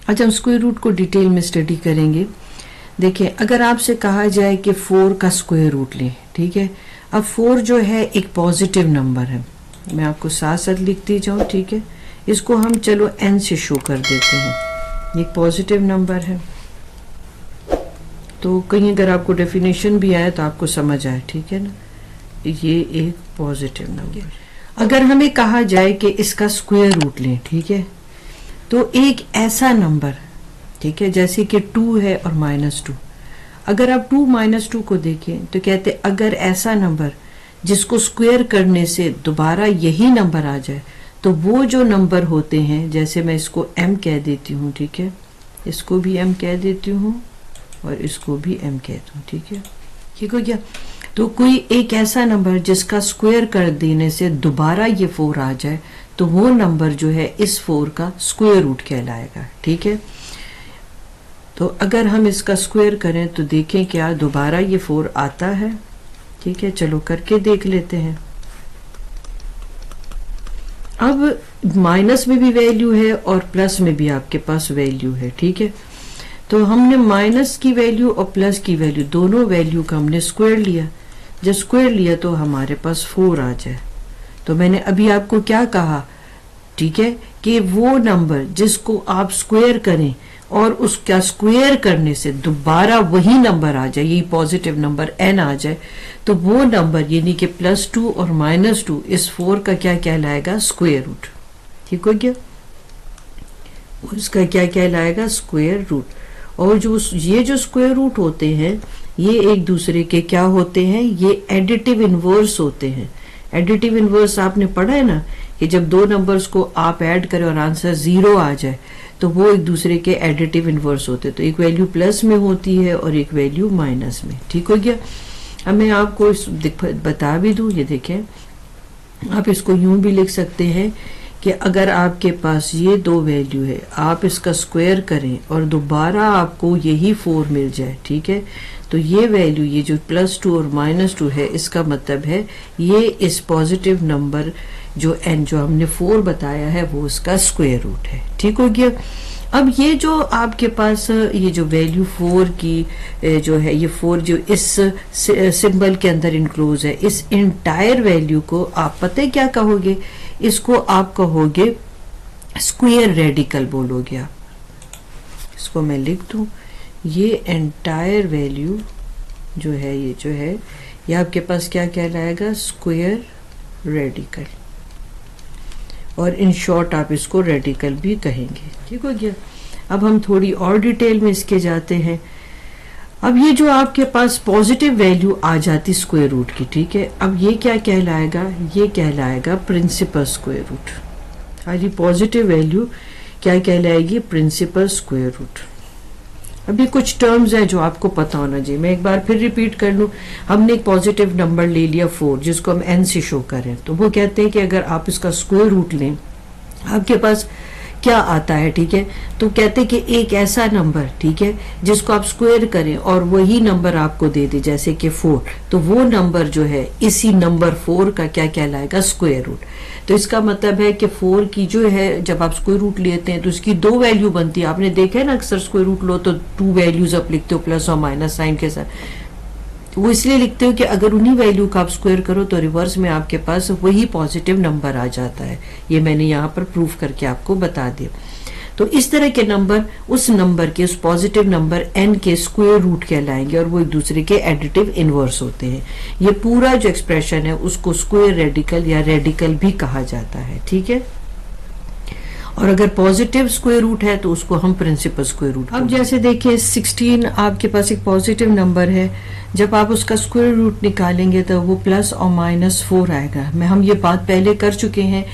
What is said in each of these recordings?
आज हम square root को डिटेल में स्टडी करेंगे। देखिए, अगर आपसे कहा जाए कि 4 का स्क्वायर रूट लें, ठीक है। अब 4 जो है एक पॉजिटिव नंबर है, मैं आपको साथ साथ लिखती जाऊं, ठीक है। इसको हम चलो n से शो कर देते हैं, ये एक पॉजिटिव नंबर है। तो कहीं अगर आपको डेफिनेशन भी आए तो आपको समझ आए, ठीक है ना। ये एक पॉजिटिव नंबर। अगर हमें कहा जाए कि इसका स्क्वायर रूट लें, ठीक है, तो एक ऐसा नंबर, ठीक है, जैसे कि 2 है और -2। अगर आप 2 - 2 को देखें तो कहते अगर ऐसा नंबर जिसको स्क्वायर करने से दोबारा यही नंबर आ जाए, तो वो जो नंबर होते हैं, जैसे मैं इसको m कह देती हूँ, ठीक है, इसको भी m कह देती हूँ और इसको भी m कहती हूँ, ठीक है, ठीक हो गया। तो कोई एक ऐसा नंबर जिसका स्क्वायर कर देने से दोबारा ये 4 आ जाए, तो वो नंबर जो है इस 4 का स्क्वायर रूट कहलाएगा, ठीक है। तो अगर हम इसका स्क्वायर करें तो देखें क्या दोबारा ये 4 आता है, ठीक है। चलो करके देख लेते हैं। अब माइनस में भी वैल्यू है और प्लस में भी आपके पास वैल्यू है, ठीक है। तो हमने माइनस की वैल्यू और प्लस की वैल्यू, दोनों वैल्यू का हमने स्क्वायर लिया। जब स्क्वायर लिया तो हमारे पास 4 आ जाए। तो मैंने अभी आपको क्या कहा, ठीक है, कि वो नंबर जिसको आप स्क्वायर करें और उसका स्क्वायर करने से दोबारा वही नंबर आ जाए, यही पॉजिटिव नंबर n आ जाए, तो वो नंबर यानी कि +2 और -2 इस 4 का क्या कहलाएगा, स्क्वायर रूट, ठीक हो गया। उसका क्या कहलाएगा, स्क्वायर रूट। और ये जो स्क्वायर रूट होते हैं ये एक दूसरे के क्या होते हैं, ये एडिटिव इनवर्स होते हैं। एडिटिव इनवर्स आपने पढ़ा है ना, कि जब दो नंबर्स को आप ऐड करें और आंसर 0 आ जाए तो वो एक दूसरे के एडिटिव इनवर्स होते हैं। तो एक वैल्यू प्लस में होती है और एक वैल्यू माइनस में, ठीक हो गया। अब मैं आपको बता भी दूं, ये देखें, आप इसको यूं भी लिख सकते हैं कि अगर आपके पास ये 2 वैल्यू है, आप इसका स्क्वायर करें और दोबारा आपको यही 4 मिल जाए, ठीक है, तो ये वैल्यू, ये जो +2 और -2 है, इसका मतलब है ये इस पॉजिटिव नंबर जो n जो हमने 4 बताया है वो उसका स्क्वायर रूट है, ठीक हो गया। अब ये जो आपके पास ये जो वैल्यू 4 की जो है, ये 4 जो इस सिंबल के अंदर इनक्लोज है, इस इंटायर वैल्यू को आप पता है क्या कहोगे, इसको आप कहोगे स्क्वायर रेडिकल बोलोगे आप। इसको मैं लिख दूं, ये एंटायर वैल्यू जो है, ये आपके पास क्या कहलाएगा, स्क्वायर रेडिकल, और इन शॉर्ट आप इसको रेडिकल भी कहेंगे, ठीक हो गया। अब हम थोड़ी और डिटेल में इसके जाते हैं। अब ये जो आपके पास पॉजिटिव वैल्यू आ जाती स्क्वायर रूट की, ठीक है, अब ये क्या कहलाएगा, ये कहलाएगा प्रिंसिपल स्क्वायर रूट। आज ये पॉजिटिव वैल्यू क्या कहलाएगी, प्रिंसिपल स्क्वायर रूट। अभी कुछ टर्म्स है जो आपको पता होना चाहिए, मैं एक बार फिर रिपीट कर लूं। हमने एक पॉजिटिव नंबर ले लिया 4 जिसको हम n से शो करें, तो वो कहते हैं कि अगर आप इसका स्क्वायर रूट लें आपके पास क्या आता है, ठीक है। तो कहते हैं कि एक ऐसा नंबर, ठीक है, जिसको आप स्क्वायर करें और वही नंबर आपको दे दे, जैसे कि 4, तो वो नंबर जो है इसी नंबर 4 का क्या कहलाएगा, स्क्वायर रूट। तो इसका मतलब है कि 4 की जो है जब आप स्क्वायर रूट लेते हैं तो उसकी 2 वैल्यू बनती है। आपने देखा है ना, अक्सर स्क्वायर रूट लो तो 2 वैल्यूज आप लिखते हो प्लस और माइनस साइन के साथ। वो इसलिए लिखते हो कि अगर उन्हीं वैल्यू का आप स्क्वायर करो तो रिवर्स में आपके पास वही पॉजिटिव नंबर आ जाता है। ये मैंने यहाँ पर प्रूफ करके आपको बता दिया। तो इस तरह के नंबर उस नंबर के, उस पॉजिटिव नंबर n के स्क्वायर रूट कहलाएंगे और वो एक दूसरे के एडिटिव इनवर्स होते हैं। ये पूरा जो एक्सप्रेशन है उसको स्क्वायर रेडिकल या रेडिकल भी कहा जाता है, ठीक है। और अगर पॉजिटिव स्क्वायर रूट है तो उसको हम प्रिंसिपल स्क्वायर रूट। अब जैसे देखिए 16 आपके पास एक पॉजिटिव नंबर है, जब आप उसका स्क्वायर रूट निकालेंगे तो वो +और -4 आएगा। हम ये बात पहले कर चुके हैं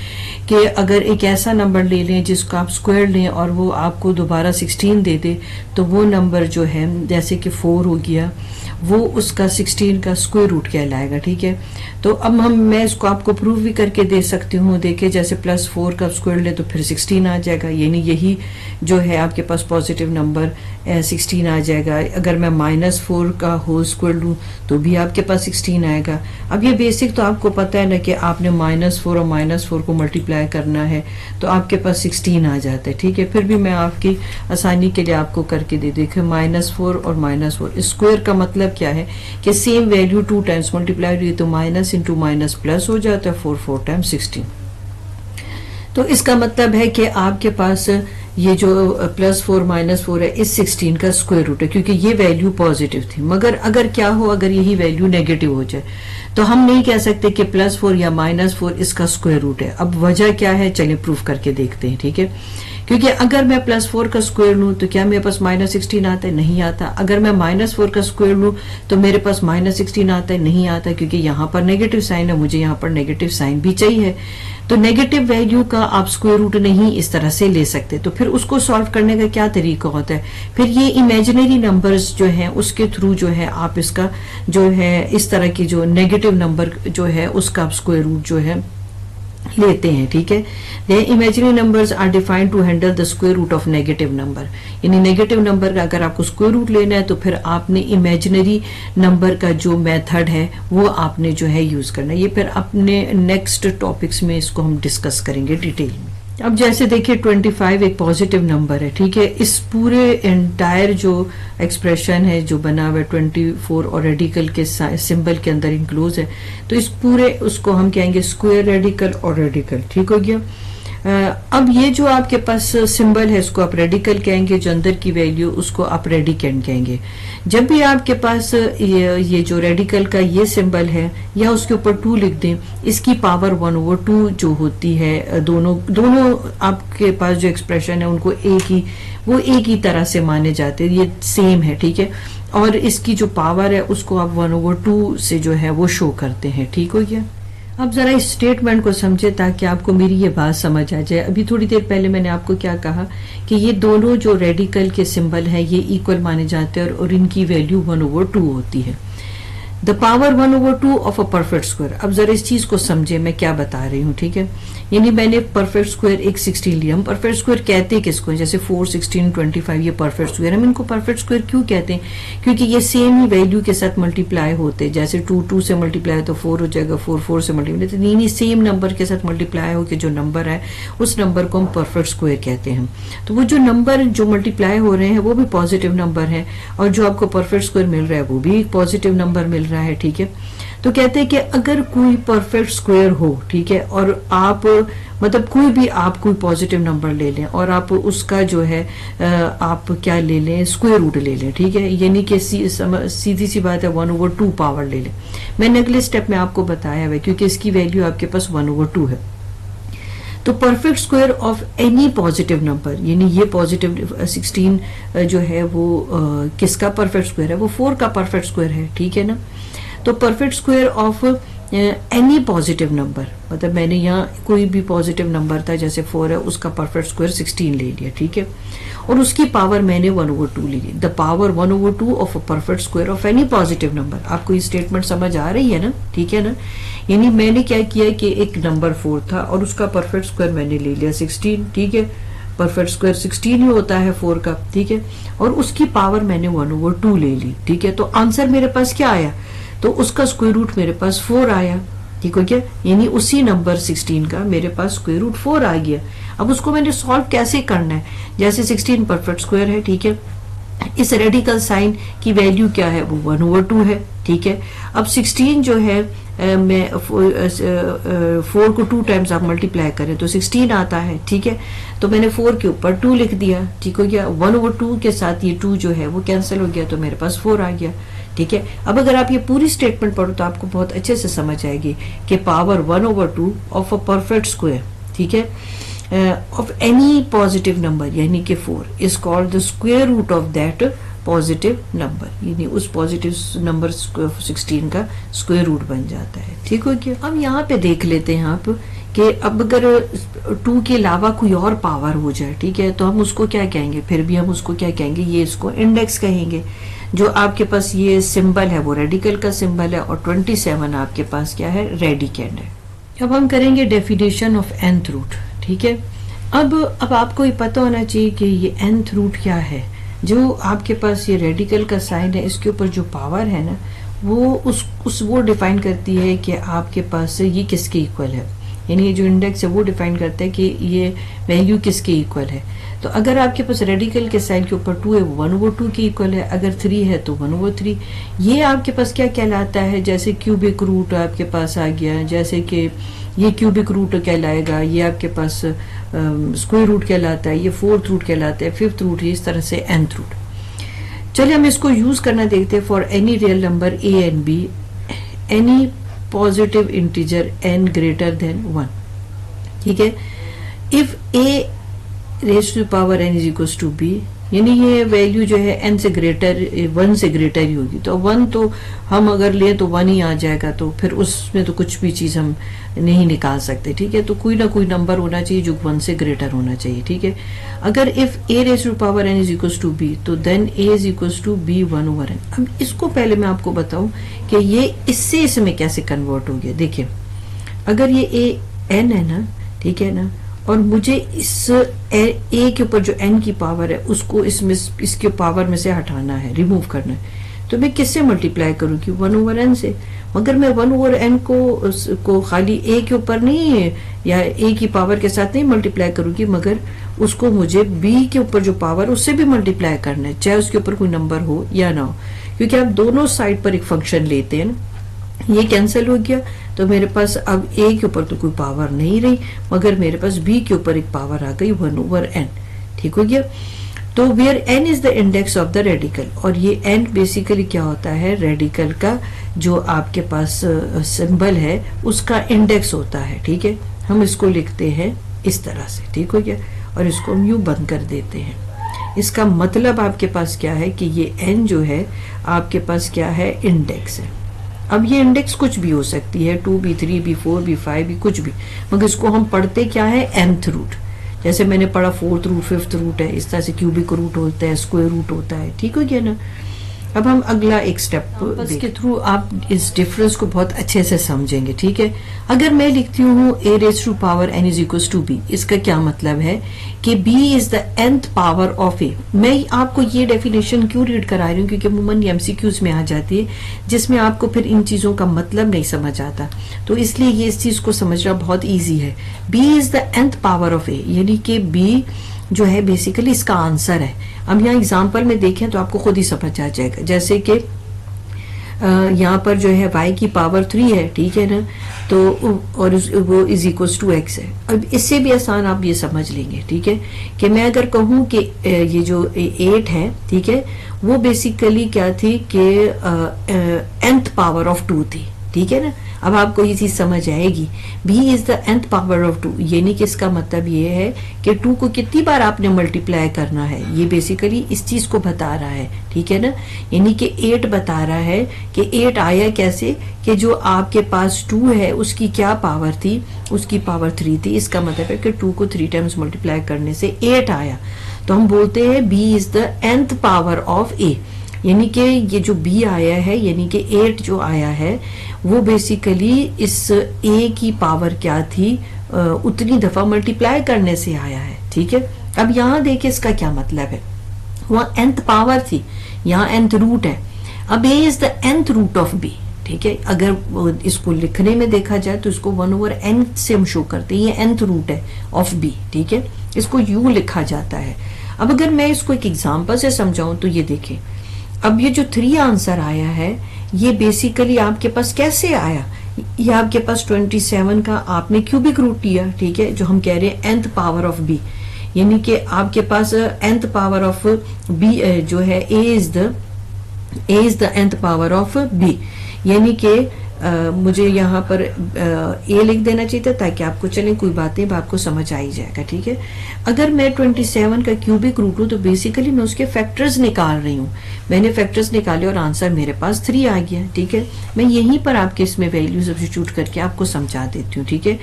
कि अगर एक ऐसा नंबर ले लें जिसको आप स्क्वायर लें और वो आपको दोबारा 16 दे दे, तो वो नंबर जो है जैसे कि 4 हो गया, वो उसका 16 का स्क्वायर रूट कहलाएगा, ठीक है। तो अब मैं इसको आपको प्रूव भी करके दे सकती हूँ। देखिए जैसे +4 का स्क्वायर ले तो फिर 16 आ जाएगा, यानी यही जो है आपके पास पॉजिटिव नंबर 16 आ जाएगा। अगर मैं -4 का होल स्क्वायर लूँ तो भी आपके पास 16 आएगा। अब ये बेसिक तो आपको पता है ना कि आपने -4 और -4 को मल्टीप्लाई मल्टीप्लाई करना है तो आपके पास 16 आ जाता है, ठीक है। फिर भी मैं आपकी आसानी के लिए आपको करके दे देखिए, -4 और -4 स्क्वायर का मतलब क्या है कि सेम वैल्यू 2 टाइम्स मल्टीप्लाई हुई तो माइनस इंटू माइनस प्लस हो जाता है, 4 टाइम्स 16। तो इसका मतलब है कि आपके पास ये जो +4 -4 है इस 16 का स्क्वायर रूट है, क्योंकि ये वैल्यू पॉजिटिव थी। मगर अगर क्या हो, अगर यही वैल्यू नेगेटिव हो जाए तो हम नहीं कह सकते कि +4 या -4 इसका स्क्वायर रूट है। अब वजह क्या है, चलिए प्रूफ करके देखते हैं, ठीक है। क्योंकि अगर मैं +4 का स्क्वायर लूं तो क्या मेरे पास -16 आता है, नहीं आता। अगर मैं -4 का स्क्वायर लूं तो मेरे पास -16 आता है, नहीं आता, क्योंकि यहाँ पर नेगेटिव साइन है, मुझे यहाँ पर नेगेटिव साइन भी चाहिए। तो नेगेटिव वैल्यू का आप स्क्वायर रूट नहीं इस तरह से ले सकते। तो फिर उसको सॉल्व करने का क्या तरीका होता है, फिर ये इमेजिनरी नंबर्स जो है उसके थ्रू जो है आप इसका जो है इस तरह की जो नेगेटिव नंबर जो है उसका आप स्क्वायर रूट जो है लेते हैं, ठीक है। The imaginary numbers are defined to handle the square root of negative number. यानी नेगेटिव नंबर का अगर आपको स्क्वायर रूट लेना है तो फिर आपने इमेजिनरी नंबर का जो मेथड है वो आपने जो है यूज करना है। ये फिर अपने नेक्स्ट टॉपिक्स में इसको हम डिस्कस करेंगे डिटेल में। अब जैसे देखिए 25 एक पॉजिटिव नंबर है, ठीक है। इस पूरे एंटायर जो एक्सप्रेशन है जो बना हुआ है 24 और रेडिकल के सिंबल के अंदर इंक्लूज है, तो इस पूरे उसको हम कहेंगे स्क्वायर रेडिकल और रेडिकल, ठीक हो गया। अब ये जो आपके पास सिंबल है इसको आप रेडिकल कहेंगे, जो अंदर की वैल्यू उसको आप रेडिकेंड कहेंगे। जब भी आपके पास ये जो रेडिकल का ये सिंबल है या उसके ऊपर 2 लिख दें, इसकी पावर 1/2 जो होती है, दोनों आपके पास जो एक्सप्रेशन है उनको एक ही तरह से माने जाते हैं, ये सेम है, ठीक है। और इसकी जो पावर है उसको आप 1/2 से जो है वो शो करते हैं, ठीक हो गया। अब जरा इस स्टेटमेंट को समझे ताकि आपको मेरी ये बात समझ आ जाए। अभी थोड़ी देर पहले मैंने आपको क्या कहा कि ये दोनों जो रेडिकल के सिंबल हैं ये इक्वल माने जाते हैं और इनकी वैल्यू 1/2 होती है। The power 1/2 of a perfect square. अब जरा इस चीज को समझे मैं क्या बता रही हूँ, ठीक है। यानी मैंने परफेक्ट स्क्वायर एक 16 लिया। हम परफेक्ट स्क्वायर कहते हैं किसको, जैसे 4, 16, 25 ये परफेक्ट स्क्वायर। हम इनको परफेक्ट स्क्वायर क्यों कहते हैं, क्योंकि ये सेम ही वैल्यू के साथ मल्टीप्लाई होते हैं। जैसे 2 से मल्टीप्लाई तो 4 हो जाएगा, 4 से मल्टीप्लाई तो नहीं, सेम नंबर के साथ मल्टीप्लाई हो के जो नंबर है उस नंबर को हम परफेक्ट स्क्वायर कहते हैं। तो वो जो नंबर जो मल्टीप्लाई हो रहे हैं वो भी पॉजिटिव नंबर है और जो आपको परफेक्ट स्क्वायर मिल रहा है वो भी एक पॉजिटिव नंबर मिल रहा है, ठीक है। तो कहते हैं कि अगर कोई परफेक्ट स्क्वायर हो, ठीक है, और आप मतलब कोई भी आप कोई पॉजिटिव नंबर ले लें और आप उसका जो है आप क्या ले लें, स्क्वायर रूट ले लें, ठीक है। यानी कि सीधी सी बात है 1/2 पावर ले लें। मैंने अगले स्टेप में आपको बताया है क्योंकि इसकी वैल्यू आपके पास 1/2 है। तो perfect square of any positive number, यानी ये पॉजिटिव 16 जो है वो किसका परफेक्ट स्क्वायर है, वो 4 का परफेक्ट स्क्वायर है, ठीक है ना। तो perfect square of any positive number, मतलब मैंने यहाँ कोई भी पॉजिटिव नंबर था जैसे 4 है उसका परफेक्ट स्क्वायर 16 ले लिया, ठीक है, और उसकी पावर मैंने 1/2 ले ली। The power 1/2 of a perfect square of any positive number. आपको ये स्टेटमेंट समझ आ रही है ना, ठीक है ना। यानी मैंने क्या किया कि एक नंबर 4 था और उसका परफेक्ट स्क्वायर मैंने ले लिया 16, ठीक है। परफेक्ट स्क्वायर 16 ही होता है 4 का, ठीक है, और उसकी पावर मैंने 1/2 ले ली, ठीक है। तो आंसर मेरे पास क्या आया, तो उसका स्क्वायर रूट मेरे पास 4 आया, ठीक हो क्या। यानी उसी नंबर 16 का मेरे पास स्क्वायर रूट 4 आ गया। अब उसको मैंने सॉल्व कैसे करना है, जैसे 16 परफेक्ट स्क्वायर है, ठीक है, इस रेडिकल साइन की वैल्यू क्या है, वो 1/2 है, ठीक है। अब 16 जो है मैं 4 को 2 टाइम्स आप मल्टीप्लाई करें तो 16 आता है, ठीक है। तो मैंने 4 के ऊपर 2 लिख दिया, ठीक हो गया। 1/2 के साथ ये 2 जो है वो कैंसिल हो गया तो मेरे पास 4 आ गया, ठीक है। अब अगर आप ये पूरी स्टेटमेंट पढ़ो तो आपको बहुत अच्छे से समझ आएगी कि power 1/2 of a perfect square, ठीक है, ऑफ एनी पॉजिटिव नंबर यानी कि 4 is called the square root of that positive number, यानी उस पॉजिटिव नंबर 16 का स्क्वायर रूट बन जाता है, ठीक हो गया। अब यहाँ पे देख लेते हैं आप कि अब अगर 2 के अलावा कोई और पावर हो जाए, ठीक है, तो हम उसको क्या कहेंगे, फिर भी हम उसको क्या कहेंगे, ये इसको इंडेक्स कहेंगे। जो आपके पास ये सिंबल है वो रेडिकल का सिंबल है और 27 आपके पास क्या है, रेडिकेंड है। अब हम करेंगे डेफिनेशन ऑफ nth रूट, ठीक है। अब आपको ये पता होना चाहिए कि ये nth रूट क्या है। जो आपके पास ये रेडिकल का साइन है इसके ऊपर जो पावर है ना वो वो डिफाइन करती है कि आपके पास ये किसके इक्वल है। यानी ये जो इंडेक्स है वो डिफाइन करता है कि ये वैल्यू किसके इक्वल है। तो अगर आपके पास रेडिकल के साइन के ऊपर 2 है, वो 1/2 के इक्वल है, अगर 3 है तो 1/3। ये आपके पास क्या कहलाता है, जैसे क्यूबिक रूट आपके पास आ गया, जैसे कि ये क्यूबिक रूट कहलाएगा, ये आपके पास स्क्वायर रूट कहलाता है, ये 4th रूट कहलाता है, 5th रूट, इस तरह से nth रूट। चलिए हम इसको यूज करना देखते हैं। For any real number a and b, any positive integer n greater than 1, ठीक है। If a raise to power n is equal to b, यानी ये वैल्यू जो है n से ग्रेटर 1 से ग्रेटर ही होगी। तो 1 तो हम अगर लें तो 1 ही आ जाएगा, तो फिर उसमें तो कुछ भी चीज हम नहीं निकाल सकते, ठीक है। तो कोई ना कोई नंबर होना चाहिए जो 1 से ग्रेटर होना चाहिए, ठीक है। अगर if a raise to power n is equal to b, तो then a is equal to b 1/n। अब इसको पहले मैं आपको बताऊं कि ये इससे इसमें कैसे कन्वर्ट हो गया। देखिए, अगर ये a n है ना, ठीक है ना, और मुझे इस a के ऊपर जो n की पावर है उसको इसमें इसके पावर में से हटाना है, रिमूव करना है, तो मैं किससे मल्टीप्लाई करूंगी, 1/n से। मगर मैं 1/n को खाली a के ऊपर नहीं या a की पावर के साथ नहीं मल्टीप्लाई करूंगी, मगर उसको मुझे b के ऊपर जो पावर उससे भी मल्टीप्लाई करना है, चाहे उसके ऊपर कोई नंबर हो या ना हो, क्योंकि आप दोनों साइड पर एक फंक्शन लेते हैं ना। ये कैंसिल हो गया, तो मेरे पास अब a के ऊपर तो कोई पावर नहीं रही, मगर मेरे पास b के ऊपर एक पावर आ गई 1/n, ठीक हो गया। तो where n is the index of the radical, और ये n बेसिकली क्या होता है, रेडिकल का जो आपके पास सिंबल है उसका इंडेक्स होता है, ठीक है। हम इसको लिखते हैं इस तरह से, ठीक हो गया, और इसको हम यूं बंद कर देते हैं। इसका मतलब आपके पास क्या है कि ये n जो है आपके पास क्या है, इंडेक्स है। अब ये इंडेक्स कुछ भी हो सकती है, 2b 3b 4b 5b कुछ भी, मगर इसको हम पढ़ते क्या है, nth रूट। जैसे मैंने पढ़ा 4th रूट 5th रूट है, इस तरह से क्यूबिक रूट होता है, स्क्वायर रूट होता है, ठीक हो गया ना। अब हम अगला एक स्टेप इसके थ्रू आप इस डिफरेंस को बहुत अच्छे से समझेंगे, ठीक है। अगर मैं लिखती हूँ a raise to power n is equal to b, इसका क्या मतलब है कि b is the nth power of a। मैं आपको ये डेफिनेशन क्यों रीड करा रही हूँ, क्योंकि अमूमन एमसीक्यूज में आ जाती है, जिसमें आपको फिर इन चीजों का मतलब नहीं समझ आता, तो इसलिए ये इस चीज को समझना बहुत ईजी है। b is the nth power of a, यानी कि b जो है बेसिकली इसका आंसर है। अब यहाँ एग्जाम्पल में देखें तो आपको खुद ही समझ आ जाएगा, जैसे कि यहाँ पर जो है y की पावर 3 है, ठीक है ना, तो और वो इज इक्वल टू x है। अब इससे भी आसान आप ये समझ लेंगे, ठीक है, कि मैं अगर कहूँ कि ये जो 8 है, ठीक है, वो बेसिकली क्या थी कि nth पावर ऑफ 2 थी, ठीक है ना। अब आपको ये चीज समझ आएगी, b is the nth power of 2, यानी कि इसका मतलब ये है कि 2 को कितनी बार आपने मल्टीप्लाई करना है, ये बेसिकली इस चीज को बता रहा है, ठीक है ना। यानी कि 8 बता रहा है कि 8 आया कैसे, कि जो आपके पास 2 है उसकी क्या पावर थी, उसकी पावर 3 थी। इसका मतलब है कि 2 को 3 टाइम्स मल्टीप्लाई करने से 8 आया, तो हम बोलते हैं b is the nth power of a, यानी कि ये जो b आया है, यानी कि 8 जो आया है वो बेसिकली इस a की पावर क्या थी, उतनी दफा मल्टीप्लाई करने से आया है, ठीक है। अब यहाँ देखिए इसका क्या मतलब है, वहाँ nth पावर थी, यहाँ nth रूट है। अब a is the nth root of b, ठीक है। अगर इसको लिखने में देखा जाए तो इसको 1/n से हम शो करते हैं, ये nth रूट है ऑफ b, ठीक है, इसको यूं लिखा जाता है। अब अगर मैं इसको एक एग्जांपल से समझाऊं तो ये देखें, अब ये जो 3 आंसर आया है ये बेसिकली आपके पास कैसे आया, ये आपके पास 27 का आपने क्यूबिक रूट लिया, ठीक है, जो हम कह रहे हैं nth पावर ऑफ b, यानी कि आपके पास nth पावर ऑफ b जो है a is the nth power of b, यानी कि मुझे यहाँ पर a लिख देना चाहिए था ताकि आपको चलें कोई बातें आपको समझ आ ही जाएगा, ठीक है। अगर मैं 27 का क्यूबिक रूट हूँ तो बेसिकली मैं उसके फैक्टर्स निकाल रही हूँ, मैंने फैक्टर्स निकाले और आंसर मेरे पास 3 आ गया, ठीक है। मैं यहीं पर आपके इसमें वैल्यू सब्स्टिट्यूट करके आपको समझा देती हूँ, ठीक है।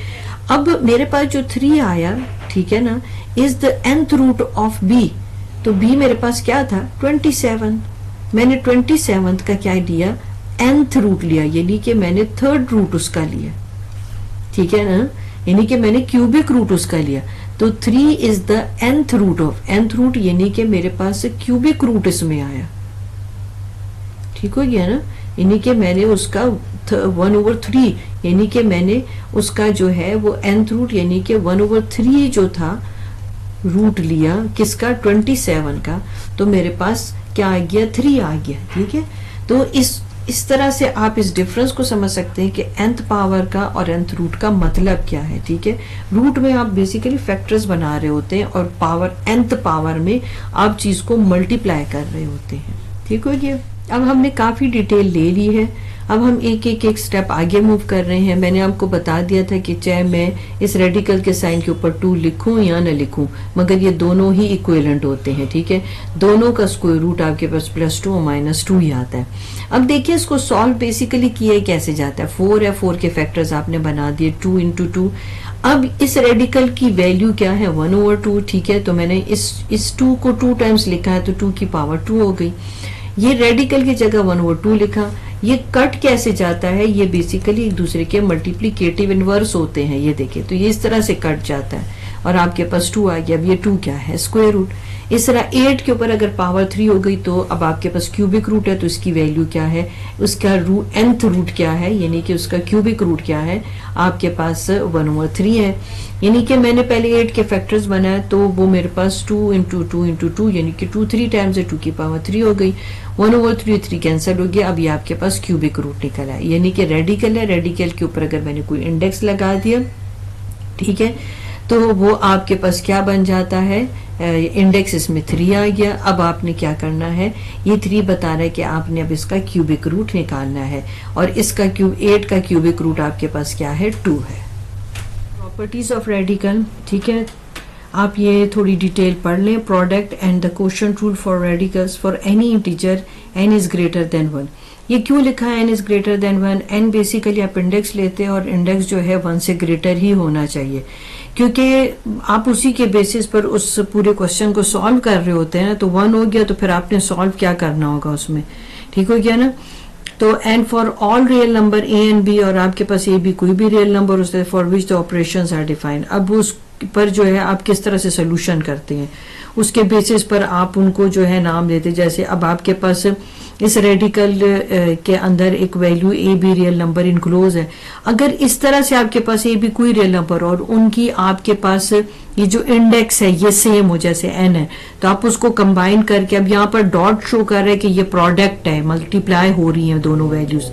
अब मेरे पास जो 3 आया, ठीक है ना, is the nth root of b, तो b मेरे पास क्या था 27, मैंने 27 का क्या लिया, nth रूट लिया, यानी कि मैंने 3rd रूट उसका लिया, ठीक है ना, यानी कि मैंने क्यूबिक रूट उसका लिया। तो 3 is the nth root of, nth root यानी कि मेरे पास क्यूबिक रूट इसमें आया, ठीक हो गया ना, यानी कि मैंने उसका 1/3 यानी कि मैंने उसका जो है वो nth रूट यानी कि 1/3 जो था रूट लिया किसका 27 का, तो मेरे पास क्या आ गया 3 आ गया। ठीक है, तो इस तरह से आप इस डिफरेंस को समझ सकते हैं कि nth पावर का और nth रूट का मतलब क्या है। ठीक है, रूट में आप बेसिकली फैक्टर्स बना रहे होते हैं और पावर nth पावर में आप चीज को मल्टीप्लाई कर रहे होते हैं। ठीक हो गया। अब हमने काफी डिटेल ले ली है, अब हम एक स्टेप आगे मूव कर रहे हैं। मैंने आपको बता दिया था कि चाहे मैं इस रेडिकल के साइन के ऊपर 2 लिखूं या ना लिखूं, मगर ये दोनों ही इक्विवेलेंट होते हैं। ठीक है, दोनों का स्क्वायर रूट आपके पास +2 और -2 ही आता है। अब देखिए इसको सॉल्व बेसिकली किया कैसे जाता है। 4 है, 4 के फैक्टर्स आपने बना दिए 2 × 2। अब इस रेडिकल की वैल्यू क्या है 1/2। ठीक है, तो मैंने इस 2 को 2 टाइम्स लिखा है तो 2 की पावर 2 हो गई। ये रेडिकल की जगह 1/2 लिखा। ये कट कैसे जाता है, ये बेसिकली एक दूसरे के मल्टीप्लिकेटिव इनवर्स होते हैं। ये देखिए, तो ये इस तरह से कट जाता है और आपके पास 2 आ गया। अब ये 2 क्या है स्क्वायर रूट। इस तरह 8 के ऊपर अगर पावर 3 हो गई तो अब आपके पास क्यूबिक रूट है, तो इसकी वैल्यू क्या है, उसका nth रूट क्या है, यानी कि उसका क्यूबिक रूट क्या है, आपके पास 1/3 है। यानी कि मैंने पहले 8 के फैक्टर्स बनाए तो वो मेरे पास 2 × 2 × 2 यानी कि 2 3 टाइम्स 2 की पावर 3 हो गई। 1/3 3 कैंसिल हो गया। अब ये आपके पास क्यूबिक रूट निकल आया, यानी कि रेडिकल है। रेडिकल के ऊपर अगर मैंने कोई इंडेक्स लगा दिया, ठीक है, तो वो आपके पास क्या बन जाता है, इंडेक्स इसमें 3 आ गया। अब आपने क्या करना है, ये 3 बता रहा है कि आपने अब इसका क्यूबिक रूट निकालना है और इसका 8 का क्यूबिक रूट आपके पास क्या है 2 है। प्रॉपर्टीज ऑफ रेडिकल, ठीक है, आप ये थोड़ी डिटेल पढ़ लें। Product and the quotient rule for radicals for any integer n is greater than 1। ये क्यों लिखा है n is greater than 1? n basically आप इंडेक्स लेते हैं और इंडेक्स जो है 1 से ग्रेटर ही होना चाहिए, क्योंकि आप उसी के बेसिस पर उस पूरे क्वेश्चन को सॉल्व कर रहे होते हैं। तो 1 हो गया तो फिर आपने सॉल्व क्या करना होगा उसमें, ठीक हो गया ना। तो and for all real number a and b, और आपके पास a b कोई भी रियल नंबर होता है for which the operations are defined. अब उस पर जो है आप किस तरह से सोल्यूशन करते हैं उसके बेसिस पर आप उनको जो है नाम देते। जैसे अब आपके पास इस रेडिकल के अंदर एक value A be real number enclose है। अगर इस तरह से आपके पास ए बी कोई रियल नंबर और उनकी आपके पास ये जो इंडेक्स है ये सेम हो, जैसे एन है, तो आप उसको कंबाइन करके, अब यहाँ पर डॉट शो कर रहे हैं कि ये प्रोडक्ट है, मल्टीप्लाई हो रही हैं दोनों वैल्यूज।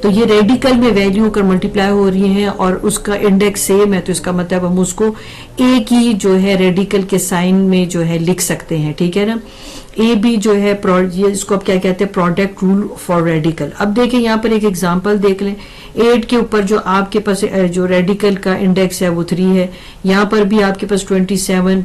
तो ये रेडिकल में वैल्यू होकर मल्टीप्लाई हो रही हैं और उसका इंडेक्स सेम है, तो इसका मतलब हम उसको एक ही जो है रेडिकल के साइन में जो है लिख सकते हैं, ठीक है ना। ए बी जो है ये इसको आप क्या कहते हैं, प्रोडक्ट रूल फॉर रेडिकल। अब देखें यहाँ पर एक एग्जांपल देख लें। 8 के ऊपर जो आपके पास जो रेडिकल का इंडेक्स है वो 3 है। यहाँ पर भी आपके पास 27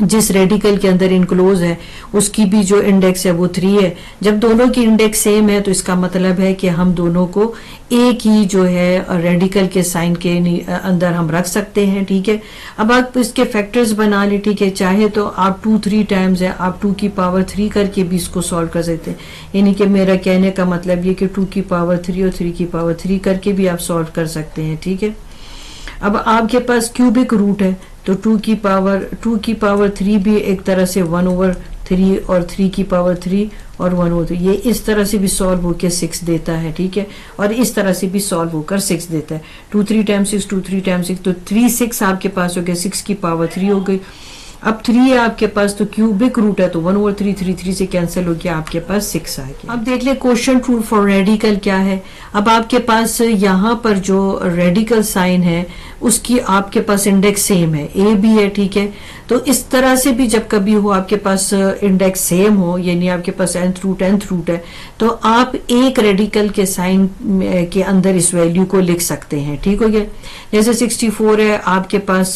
जिस रेडिकल के अंदर इनक्लोज है उसकी भी जो इंडेक्स है वो 3 है। जब दोनों की इंडेक्स सेम है तो इसका मतलब है कि हम दोनों को एक ही जो है रेडिकल के साइन के अंदर हम रख सकते हैं, ठीक है। अब आप इसके फैक्टर्स बना ले, ठीक है, चाहे तो आप 2 3 टाइम्स है, आप 2 की पावर 3 करके भी इसको सॉल्व कर सकते हैं। यानी कि मेरा कहने का मतलब ये कि 2 की पावर 3 और 3 की पावर 3 करके भी आप सॉल्व कर सकते हैं, ठीक है। अब आपके पास क्यूबिक रूट है तो 2 की पावर 3 भी एक तरह से 1/3 और 3 की पावर 3 और 1/3, ये इस तरह से भी सॉल्व होकर 6 देता है, ठीक है, और इस तरह से भी सॉल्व होकर 6 देता है। 2 3 टाइम्स 6, 2 3 टाइम्स 6, तो 3 6 आपके पास हो गया, 6 की पावर 3 हो गई। अब 3 है आपके पास तो क्यूबिक रूट है तो 1/3 3 से कैंसिल हो गया, आपके पास 6 आ गया। अब देख ले क्वोशिएंट रूल फॉर रेडिकल क्या है। अब आपके पास यहाँ पर जो रेडिकल साइन है उसकी आपके पास इंडेक्स सेम है, ए बी है, ठीक है। तो इस तरह से भी जब कभी हो आपके पास इंडेक्स सेम हो, यानी आपके पास nth रूट है, तो आप एक रेडिकल के साइन के अंदर इस वैल्यू को लिख सकते हैं, ठीक हो गया। जैसे 64 है आपके पास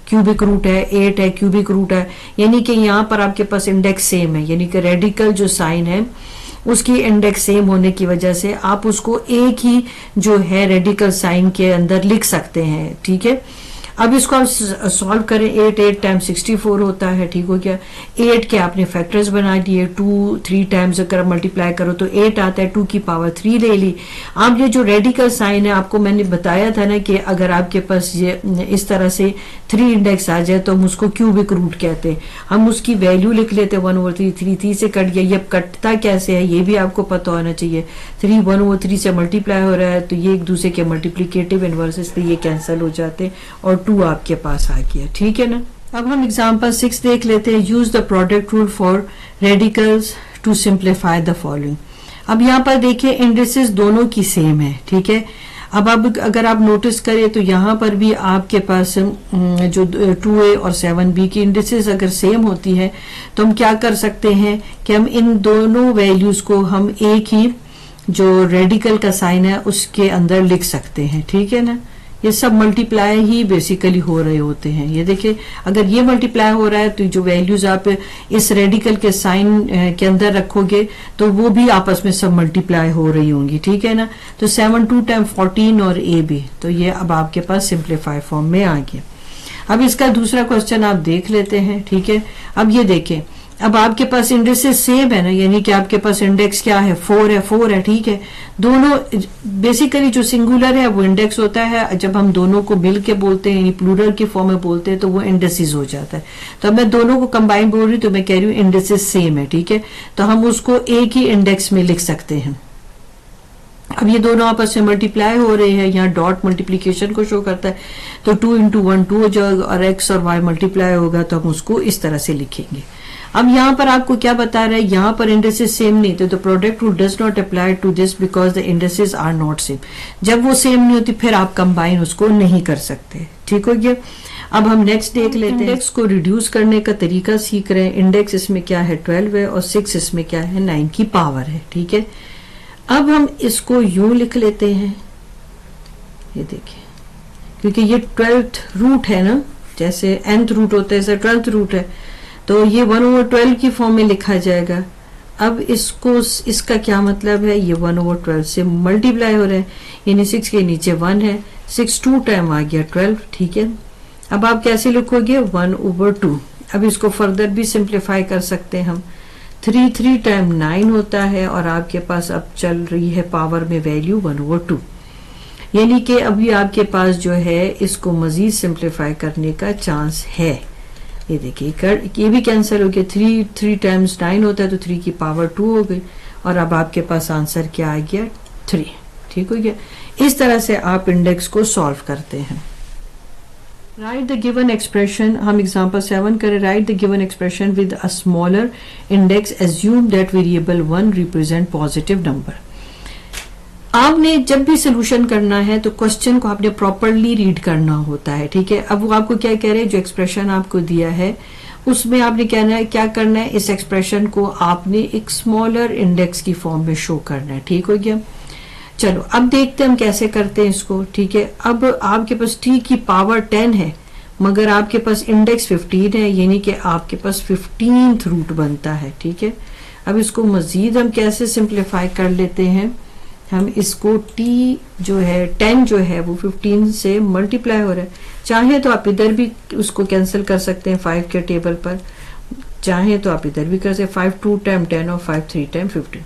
क्यूबिक रूट है, 8 है क्यूबिक रूट है, यानी कि यहाँ पर आपके पास इंडेक्स सेम है, यानी कि रेडिकल जो साइन है उसकी इंडेक्स सेम होने की वजह से आप उसको एक ही जो है रेडिकल साइन के अंदर लिख सकते हैं, ठीक है। अब इसको आप सॉल्व करें, 8 टाइम्स 64 होता है, ठीक हो गया। 8 के आपने फैक्टर्स बना दिए, 2 3 टाइम्स अगर मल्टीप्लाई करो तो 8 आता है, 2 की पावर 3 ले ली। अब ये जो रेडिकल साइन है आपको मैंने बताया था ना कि अगर आपके पास ये इस तरह से 3 इंडेक्स आ जाए तो हम उसको क्यूबिक रूट कहते हैं। हम उसकी वैल्यू लिख लेते हैं 1/3, 3 से कट गया। ये कटता कैसे है ये भी आपको पता होना चाहिए। 3 1/3 से मल्टीप्लाई हो रहा है तो ये एक दूसरे के मल्टीप्लिकेटिव इनवर्सेस थे, ये कैंसिल हो जाते हैं और 2 आपके पास आ गया, ठीक है ना। अब हम एग्जांपल 6 देख लेते हैं। Use the product rule for radicals to simplify the following. अब यहाँ पर देखिए इंडिसेस दोनों की सेम है, ठीक है। अब अगर आप नोटिस करें तो यहाँ पर भी आपके पास जो 2a और 7b की इंडिसेस अगर सेम होती है तो हम क्या कर सकते हैं कि हम इन दोनों वैल्यूज को हम एक ही जो रेडिकल का साइन है उसके अंदर लिख सकते हैं, ठीक है ना। ये सब मल्टीप्लाई ही बेसिकली हो रहे होते हैं। ये देखिए अगर ये मल्टीप्लाई हो रहा है तो जो वैल्यूज आप इस रेडिकल के साइन के अंदर रखोगे तो वो भी आपस में सब मल्टीप्लाई हो रही होंगी, ठीक है ना। तो 7 2 टाइम 14 और ए भी, तो ये अब आपके पास सिंप्लीफाई फॉर्म में आ गया। अब इसका दूसरा क्वेश्चन आप देख लेते हैं, ठीक है। अब ये देखें, अब आपके पास इंडेक्सेस सेम है ना, यानी कि आपके पास इंडेक्स क्या है, 4 है, ठीक है। दोनों बेसिकली जो सिंगुलर है वो इंडेक्स होता है, जब हम दोनों को मिल के बोलते हैं यानी प्लूरल की फॉर्म में बोलते हैं तो वो इंडेक्सेस हो जाता है। तो अब मैं दोनों को कंबाइन बोल रही हूँ तो मैं कह रही हूँ इंडेक्सेस सेम है, ठीक है। तो हम उसको एक ही इंडेक्स में लिख सकते हैं। अब ये दोनों आपस में मल्टीप्लाई हो रहे हैं, यहाँ डॉट मल्टीप्लीकेशन को शो करता है, तो 2 × 1 2 हो जाएगा और x और y मल्टीप्लाई होगा तो हम उसको इस तरह से लिखेंगे। अब यहाँ पर आपको क्या बता रहा है, यहाँ पर इंडेक्सेस सेम नहीं थे तो product rule does not apply to this because the indexes are not same. जब वो सेम नहीं होती फिर आप कंबाइन उसको नहीं कर सकते, ठीक हो गया। अब हम नेक्स्ट देख लेते हैं। इंडेक्स को रिड्यूस करने का तरीका सीख रहे हैं। इंडेक्स इसमें क्या है 12 है और 6 इसमें क्या है 9 की पावर है, ठीक है। अब हम इसको यूं लिख लेते हैं, ये देखिए, क्योंकि ये 12th रूट है ना, जैसे nth रूट होता है ऐसे 12th रूट है, तो ये 1/12 की फॉर्म में लिखा जाएगा। अब इसको इसका क्या मतलब है, ये 1/12 से मल्टीप्लाई हो रहे हैं, यानी 6 के नीचे 1 है, 6 2 टाइम आ गया 12, ठीक है। अब आप कैसे लिखोगे 1/2। अब इसको फर्दर भी सिंप्लीफाई कर सकते हैं हम, 3 3 टाइम 9 होता है और आपके पास अब चल रही है पावर में वैल्यू 1/2, यानी कि अभी आपके पास जो है इसको मजीद सिंप्लीफाई करने का चांस है। ये देखिए ये भी कैंसिल हो गया, 3 3 टाइम्स 9 होता है तो 3 की पावर 2 हो गई और अब आपके पास आंसर क्या आ गया 3, ठीक हो गया। इस तरह से आप इंडेक्स को सॉल्व करते हैं। राइट द गिवन एक्सप्रेशन, हम एग्जांपल 7 करें। Right the given expression with a smaller index, assume that variable 1 represent positive number. आपने जब भी सोल्यूशन करना है तो क्वेश्चन को आपने प्रॉपरली रीड करना होता है, ठीक है। अब वो आपको क्या कह रहे हैं, जो एक्सप्रेशन आपको दिया है उसमें आपने क्या करना है, इस एक्सप्रेशन को आपने एक स्मॉलर इंडेक्स की फॉर्म में शो करना है, ठीक हो गया। चलो अब देखते हैं हम कैसे करते हैं इसको, ठीक है। अब आपके पास t की पावर 10 है मगर आपके पास इंडेक्स 15 है, यानी कि आपके पास 15th रूट बनता है, ठीक है। अब इसको मजीद हम कैसे सिंप्लीफाई कर लेते हैं, हम इसको t जो है 10 जो है वो 15 से मल्टीप्लाई हो रहा है। चाहे तो आप इधर भी उसको कैंसिल कर सकते हैं 5 के टेबल पर, चाहे तो आप इधर भी कर सकते 5 2 टाइम 10 और 5 3 टाइम 15।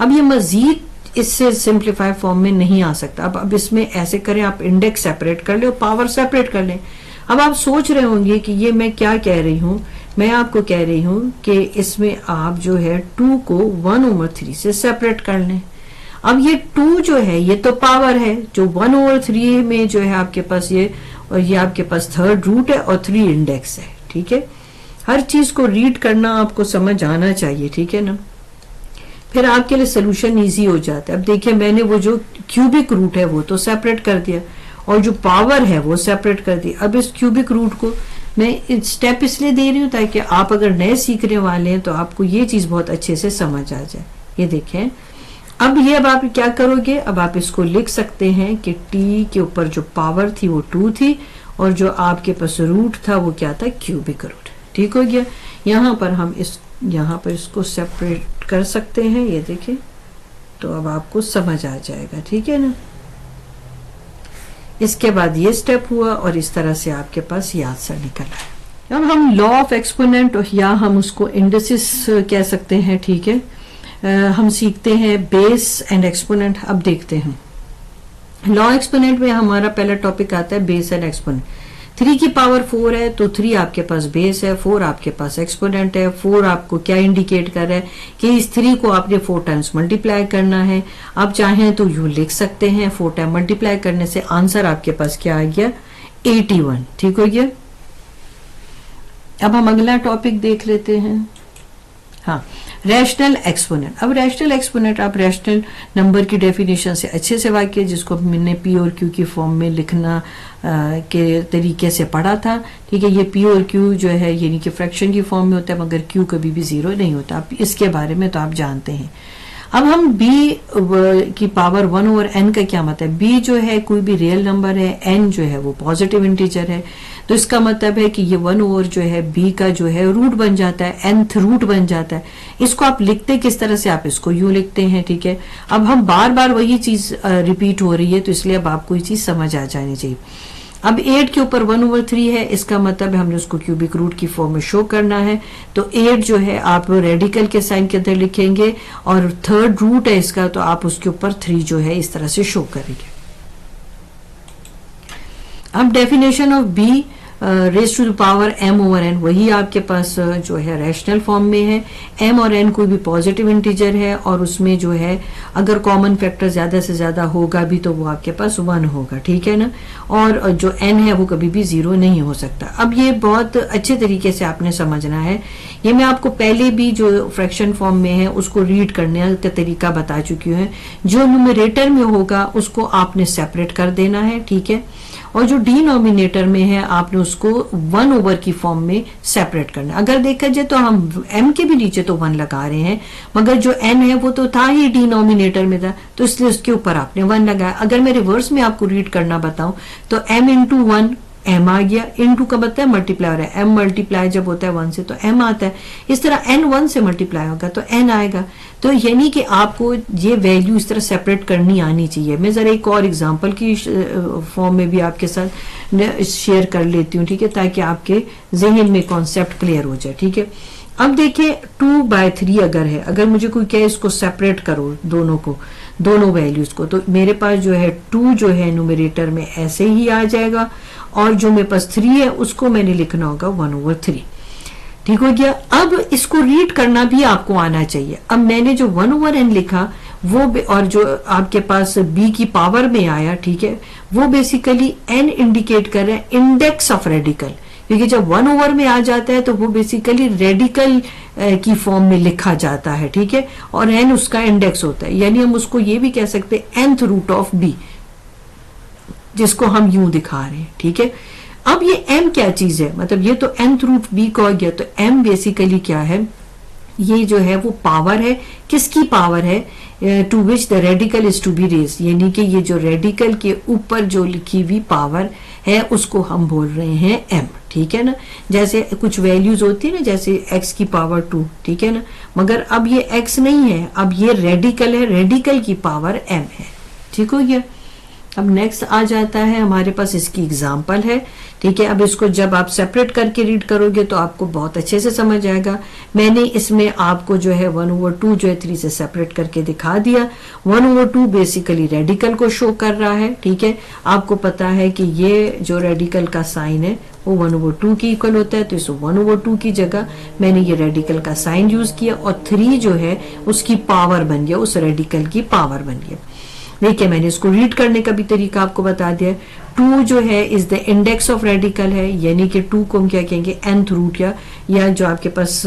अब ये मजीद इससे सिंप्लीफाई फॉर्म में नहीं आ सकता। अब इसमें ऐसे करें, आप इंडेक्स सेपरेट कर ले और पावर सेपरेट कर लें। अब आप सोच रहे होंगे कि ये मैं क्या कह रही हूँ, मैं आपको कह रही हूँ कि इसमें आप जो है 2 को 1/3 से सेपरेट कर लें। अब ये 2 जो है ये तो पावर है, जो 1/3 में जो है आपके पास ये, और ये आपके पास 3rd रूट है और 3 इंडेक्स है, ठीक है। हर चीज को रीड करना आपको समझ आना चाहिए, ठीक है ना, फिर आपके लिए सोल्यूशन इजी हो जाता है। अब देखिए मैंने वो जो क्यूबिक रूट है वो तो सेपरेट कर दिया और जो पावर है वो सेपरेट कर दी। अब इस क्यूबिक रूट को मैं स्टेप इसलिए दे रही हूँ ताकि आप अगर नए सीखने वाले हैं तो आपको ये चीज बहुत अच्छे से समझ आ जाए। ये देखें, अब ये अब आप क्या करोगे, अब आप इसको लिख सकते हैं कि t के ऊपर जो पावर थी वो 2 थी और जो आपके पास रूट था वो क्या था, क्यूबिक रूट, ठीक हो गया। यहाँ पर इसको सेपरेट कर सकते हैं, ये देखिए, तो अब आपको समझ आ जाएगा, ठीक है ना। इसके बाद ये स्टेप हुआ और इस तरह से आपके पास ये आंसर निकल आया। अब हम लॉ ऑफ एक्सपोनेंट या हम उसको इंडिसेस कह सकते हैं, ठीक है। हम सीखते हैं बेस एंड एक्सपोनेंट। अब देखते हैं लॉ एक्सपोनेंट में हमारा पहला टॉपिक आता है बेस एंड एक्सपोनेंट। 3 की पावर 4 है तो 3 आपके पास बेस है, 4 आपके पास एक्सपोनेंट है। 4 आपको क्या इंडिकेट कर रहा है कि इस 3 को आपने 4 टाइम्स मल्टीप्लाई करना है। आप चाहें तो यूं लिख सकते हैं, 4 टाइम मल्टीप्लाई करने से आंसर आपके पास क्या आ गया 81, ठीक हो गया। अब हम अगला टॉपिक देख लेते हैं, हाँ, रैशनल एक्सपोनेंट। अब रैशनल एक्सपोनेंट आप रैशनल नंबर की डेफिनेशन से अच्छे से वाकिफ है, जिसको मैंने पी और क्यू की फॉर्म में लिखना के तरीके से पढ़ा था, ठीक है। ये पी और क्यू जो है यानी कि फ्रैक्शन की फॉर्म में होता है, मगर क्यू कभी भी 0 नहीं होता। आप इसके बारे में तो आप जानते हैं। अब हम b की पावर 1 ओवर n का क्या मतलब है। b जो है कोई भी रियल नंबर है, n जो है वो पॉजिटिव इंटीजर है, तो इसका मतलब है कि ये 1 ओवर जो है b का जो है रूट बन जाता है, nth रूट बन जाता है। इसको आप लिखते किस तरह से, आप इसको यूं लिखते हैं, ठीक है। अब हम बार बार वही चीज रिपीट हो रही है, तो इसलिए अब आपको ये चीज समझ आ जानी चाहिए। अब 8 के ऊपर 1 ओवर 3 है, इसका मतलब है हमने उसको क्यूबिक रूट की फॉर्म में शो करना है, तो 8 जो है आप रेडिकल के साइन के अंदर लिखेंगे और 3rd रूट है इसका, तो आप उसके ऊपर 3 जो है इस तरह से शो करेंगे। अब definition of b raise to the power m over n, वही आपके पास जो है रैशनल फॉर्म में है। m और n कोई भी पॉजिटिव इंटीजर है और उसमें जो है अगर कॉमन फैक्टर ज्यादा से ज्यादा होगा भी तो वो आपके पास 1 होगा, ठीक है ना। और जो n है वो कभी भी 0 नहीं हो सकता। अब ये बहुत अच्छे तरीके से आपने समझना है। ये मैं आपको पहले भी जो फ्रैक्शन फॉर्म में है उसको रीड करने का तरीका बता चुकी हूँ। जो न्यूमरेटर में होगा उसको आपने सेपरेट कर देना है, ठीक है, और जो डिनोमिनेटर में है आपने उसको 1 ओवर की फॉर्म में सेपरेट करना है। अगर देखा जाए तो हम m के भी नीचे तो 1 लगा रहे हैं, मगर जो n है वो तो था ही डिनोमिनेटर में था, तो इसलिए उसके ऊपर आपने 1 लगाया। अगर मैं रिवर्स में आपको रीड करना बताऊं तो m इंटू 1 m आ गया, इंटू का मतलब मल्टीप्लाई हो रहा है, m मल्टीप्लाई जब होता है 1 से तो m आता है। इस तरह n 1 से मल्टीप्लाई होगा तो n आएगा। तो यानी कि आपको ये वैल्यू इस तरह सेपरेट करनी आनी चाहिए। मैं जरा एक और एग्जांपल की फॉर्म में भी आपके साथ शेयर कर लेती हूँ, ठीक है, ताकि आपके जहन में कॉन्सेप्ट क्लियर हो जाए, ठीक है। अब देखिए 2/3 अगर है, अगर मुझे कोई कहे इसको सेपरेट करो दोनों को, दोनों वैल्यूज को, तो मेरे पास जो है 2 जो है न्यूमरेटर में ऐसे ही आ जाएगा और जो मेरे पास 3 है उसको मैंने लिखना होगा 1 ओवर 3, ठीक हो गया। अब इसको रीड करना भी आपको आना चाहिए। अब मैंने जो 1 ओवर n लिखा वो और जो आपके पास b की पावर में आया, ठीक है, वो बेसिकली n इंडिकेट कर रहा है इंडेक्स ऑफ रेडिकल, क्योंकि जब 1 ओवर में आ जाता है तो वो बेसिकली रेडिकल की फॉर्म में लिखा जाता है, ठीक है, और n उसका इंडेक्स होता है। यानी हम उसको ये भी कह सकते हैं nth रूट ऑफ b, जिसको हम यूं दिखा रहे हैं, ठीक है। अब ये m क्या चीज है, मतलब ये तो nth रूट b को आ गया, तो m बेसिकली क्या है, ये जो है वो पावर है, किसकी पावर है, to which the radical is to be raise, यानी कि ये जो रेडिकल के ऊपर जो लिखी हुई पावर है उसको हम बोल रहे हैं m, ठीक है ना। जैसे कुछ वैल्यूज होती है ना, जैसे x की पावर 2, ठीक है ना, मगर अब ये x नहीं है, अब ये रेडिकल है, रेडिकल की पावर m है, ठीक हो गया। अब नेक्स्ट आ जाता है हमारे पास इसकी एग्जाम्पल है, ठीक है। अब इसको जब आप सेपरेट करके रीड करोगे तो आपको बहुत अच्छे से समझ आएगा। मैंने इसमें आपको जो है 1 ओवर 2 जो है 3 से सेपरेट करके दिखा दिया। 1 ओवर 2 बेसिकली रेडिकल को शो कर रहा है, ठीक है। आपको पता है कि ये जो रेडिकल का साइन है वो 1 ओवर 2 की इक्वल होता है, तो इस 1 ओवर 2 की जगह मैंने ये रेडिकल का साइन यूज किया और 3 जो है उसकी पावर बन गया, उस रेडिकल की पावर बन गया। देखिए मैंने इसको रीड करने का भी तरीका आपको बता दिया। 2 जो है is the index of radical है, यानी कि 2 को हम क्या कहेंगे nth रूट या जो आपके पास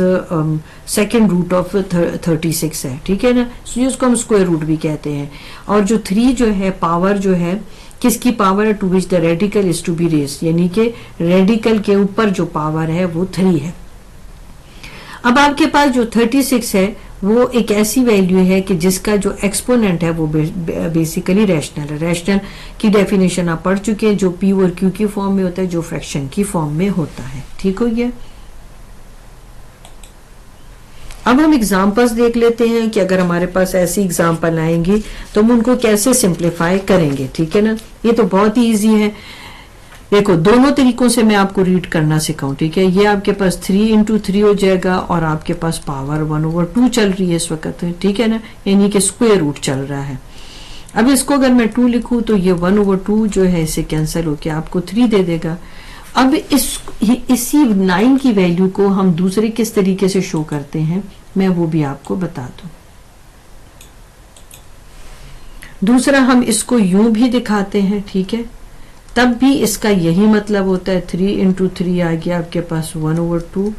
सेकंड रूट ऑफ 36 है, ठीक है ना, उसको हम स्क्वायर रूट भी कहते हैं। और जो 3 जो है पावर जो है किसकी पावर है, to which the radical is to be raise, यानी कि रेडिकल के ऊपर जो पावर है वो 3 है। अब आपके पास जो 36 है वो एक ऐसी वैल्यू है कि जिसका जो एक्सपोनेंट है वो बेसिकली रैशनल है। रैशनल की डेफिनेशन आप पढ़ चुके हैं, जो पी और क्यू की फॉर्म में होता है, जो फ्रैक्शन की फॉर्म में होता है, ठीक हो गया। अब हम एग्जाम्पल्स देख लेते हैं कि अगर हमारे पास ऐसी एग्जाम्पल आएंगी तो हम उनको कैसे सिंप्लीफाई करेंगे, ठीक है ना। ये तो बहुत ही ईजी है। देखो दोनों तरीकों से मैं आपको रीड करना सिखाऊं, ठीक है। ये आपके पास 3 इंटू 3 हो जाएगा और आपके पास पावर 1/2 चल रही है इस वक्त, ठीक है ना, यानी कि स्क्वायर रूट चल रहा है। अब इसको अगर मैं 2 लिखूं तो ये 1/2 जो है इसे कैंसिल होकर आपको 3 दे देगा। अब इसी 9 की वैल्यू को हम दूसरे किस तरीके से शो करते हैं मैं वो भी आपको बता दूं। दूसरा हम इसको यूं भी दिखाते हैं, ठीक है, तब भी इसका यही मतलब होता है। 3 इंटू 3 आ गया आपके पास 1/2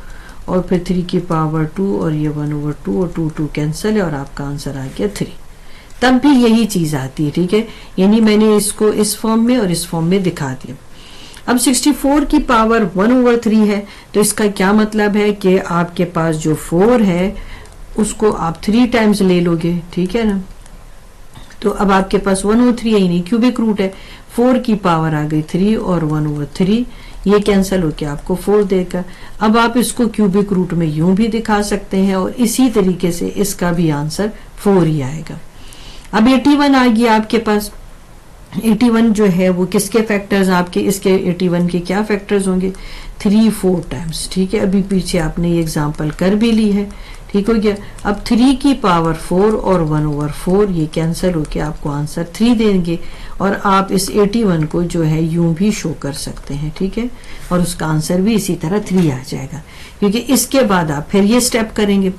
और फिर 3 की पावर 2 और ये 1/2 और 2 कैंसिल है और आपका आंसर आ गया 3। तब भी यही चीज आती है, ठीक है, यानी मैंने इसको इस फॉर्म में और इस फॉर्म में दिखा दिया। अब 64 की पावर 1/3 है तो इसका क्या मतलब है कि आपके पास जो 4 है उसको आप 3 टाइम्स ले लोगे, ठीक है ना। तो अब आपके पास 1/3 है, यानी क्यूबिक रूट है। 4 की पावर आ गई 3 और 1/3 ये कैंसिल होके आपको 4 देगा। अब आप इसको क्यूबिक रूट में यूं भी दिखा सकते हैं और इसी तरीके से इसका भी आंसर 4 ही आएगा। अब 81 आ गया आपके पास। 81 जो है वो किसके फैक्टर्स, आपके इसके 81 के क्या फैक्टर्स होंगे, 3 4 टाइम्स, ठीक है। अभी पीछे आपने ये एग्जांपल कर भी ली है, ठीक हो गया। अब 3 की पावर 4 और 1/4 ये कैंसिल होके आपको आंसर 3 देंगे और आप इस 81 को जो है यूं भी शो कर सकते हैं, ठीक है, और उसका आंसर भी इसी तरह 3 आ जाएगा, क्योंकि इसके बाद आप फिर ये स्टेप करेंगे।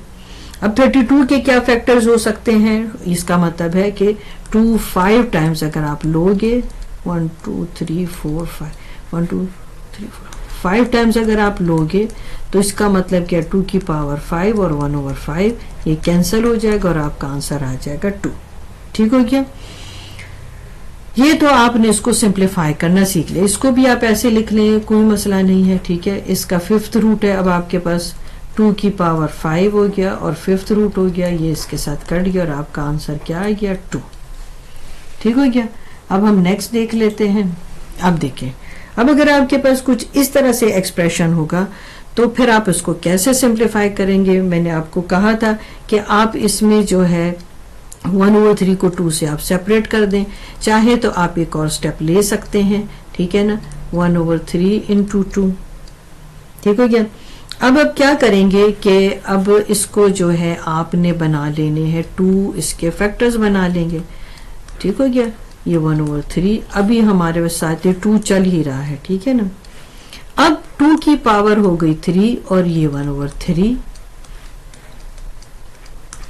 अब 32 के क्या फैक्टर्स हो सकते हैं, इसका मतलब है कि 2 5 टाइम्स अगर आप लोगे 1 2 3 4 5 1 2 3 4 5 टाइम्स अगर आप लोगे तो इसका मतलब क्या, 2 की पावर 5 और 1/5 ये कैंसिल हो जाएगा और आपका आंसर आ जाएगा 2, ठीक हो गया। ये तो आपने इसको सिंप्लीफाई करना सीख लिया। इसको भी आप ऐसे लिख लें, कोई मसला नहीं है, ठीक है। इसका 5th रूट है, अब आपके पास 2 की पावर 5 हो गया और 5th रूट हो गया, ये इसके साथ कट गया और आपका आंसर क्या आ गया 2, ठीक हो गया। अब हम नेक्स्ट देख लेते हैं। अब देखें, अब अगर आपके पास कुछ इस तरह से एक्सप्रेशन होगा तो फिर आप इसको कैसे सिंप्लीफाई करेंगे। मैंने आपको कहा था कि आप इसमें जो है 1/3 को 2 से आप सेपरेट कर दें, चाहे तो आप एक और स्टेप ले सकते हैं, ठीक है ना, 1/3 इंटू 2, ठीक हो गया। अब क्या करेंगे कि अब इसको जो है आपने बना लेने हैं 2 इसके फैक्टर्स बना लेंगे, ठीक हो गया। ये 1/3 अभी हमारे साथ 2 चल ही रहा है, ठीक है ना। अब 2 की पावर हो गई 3 और ये 1/3।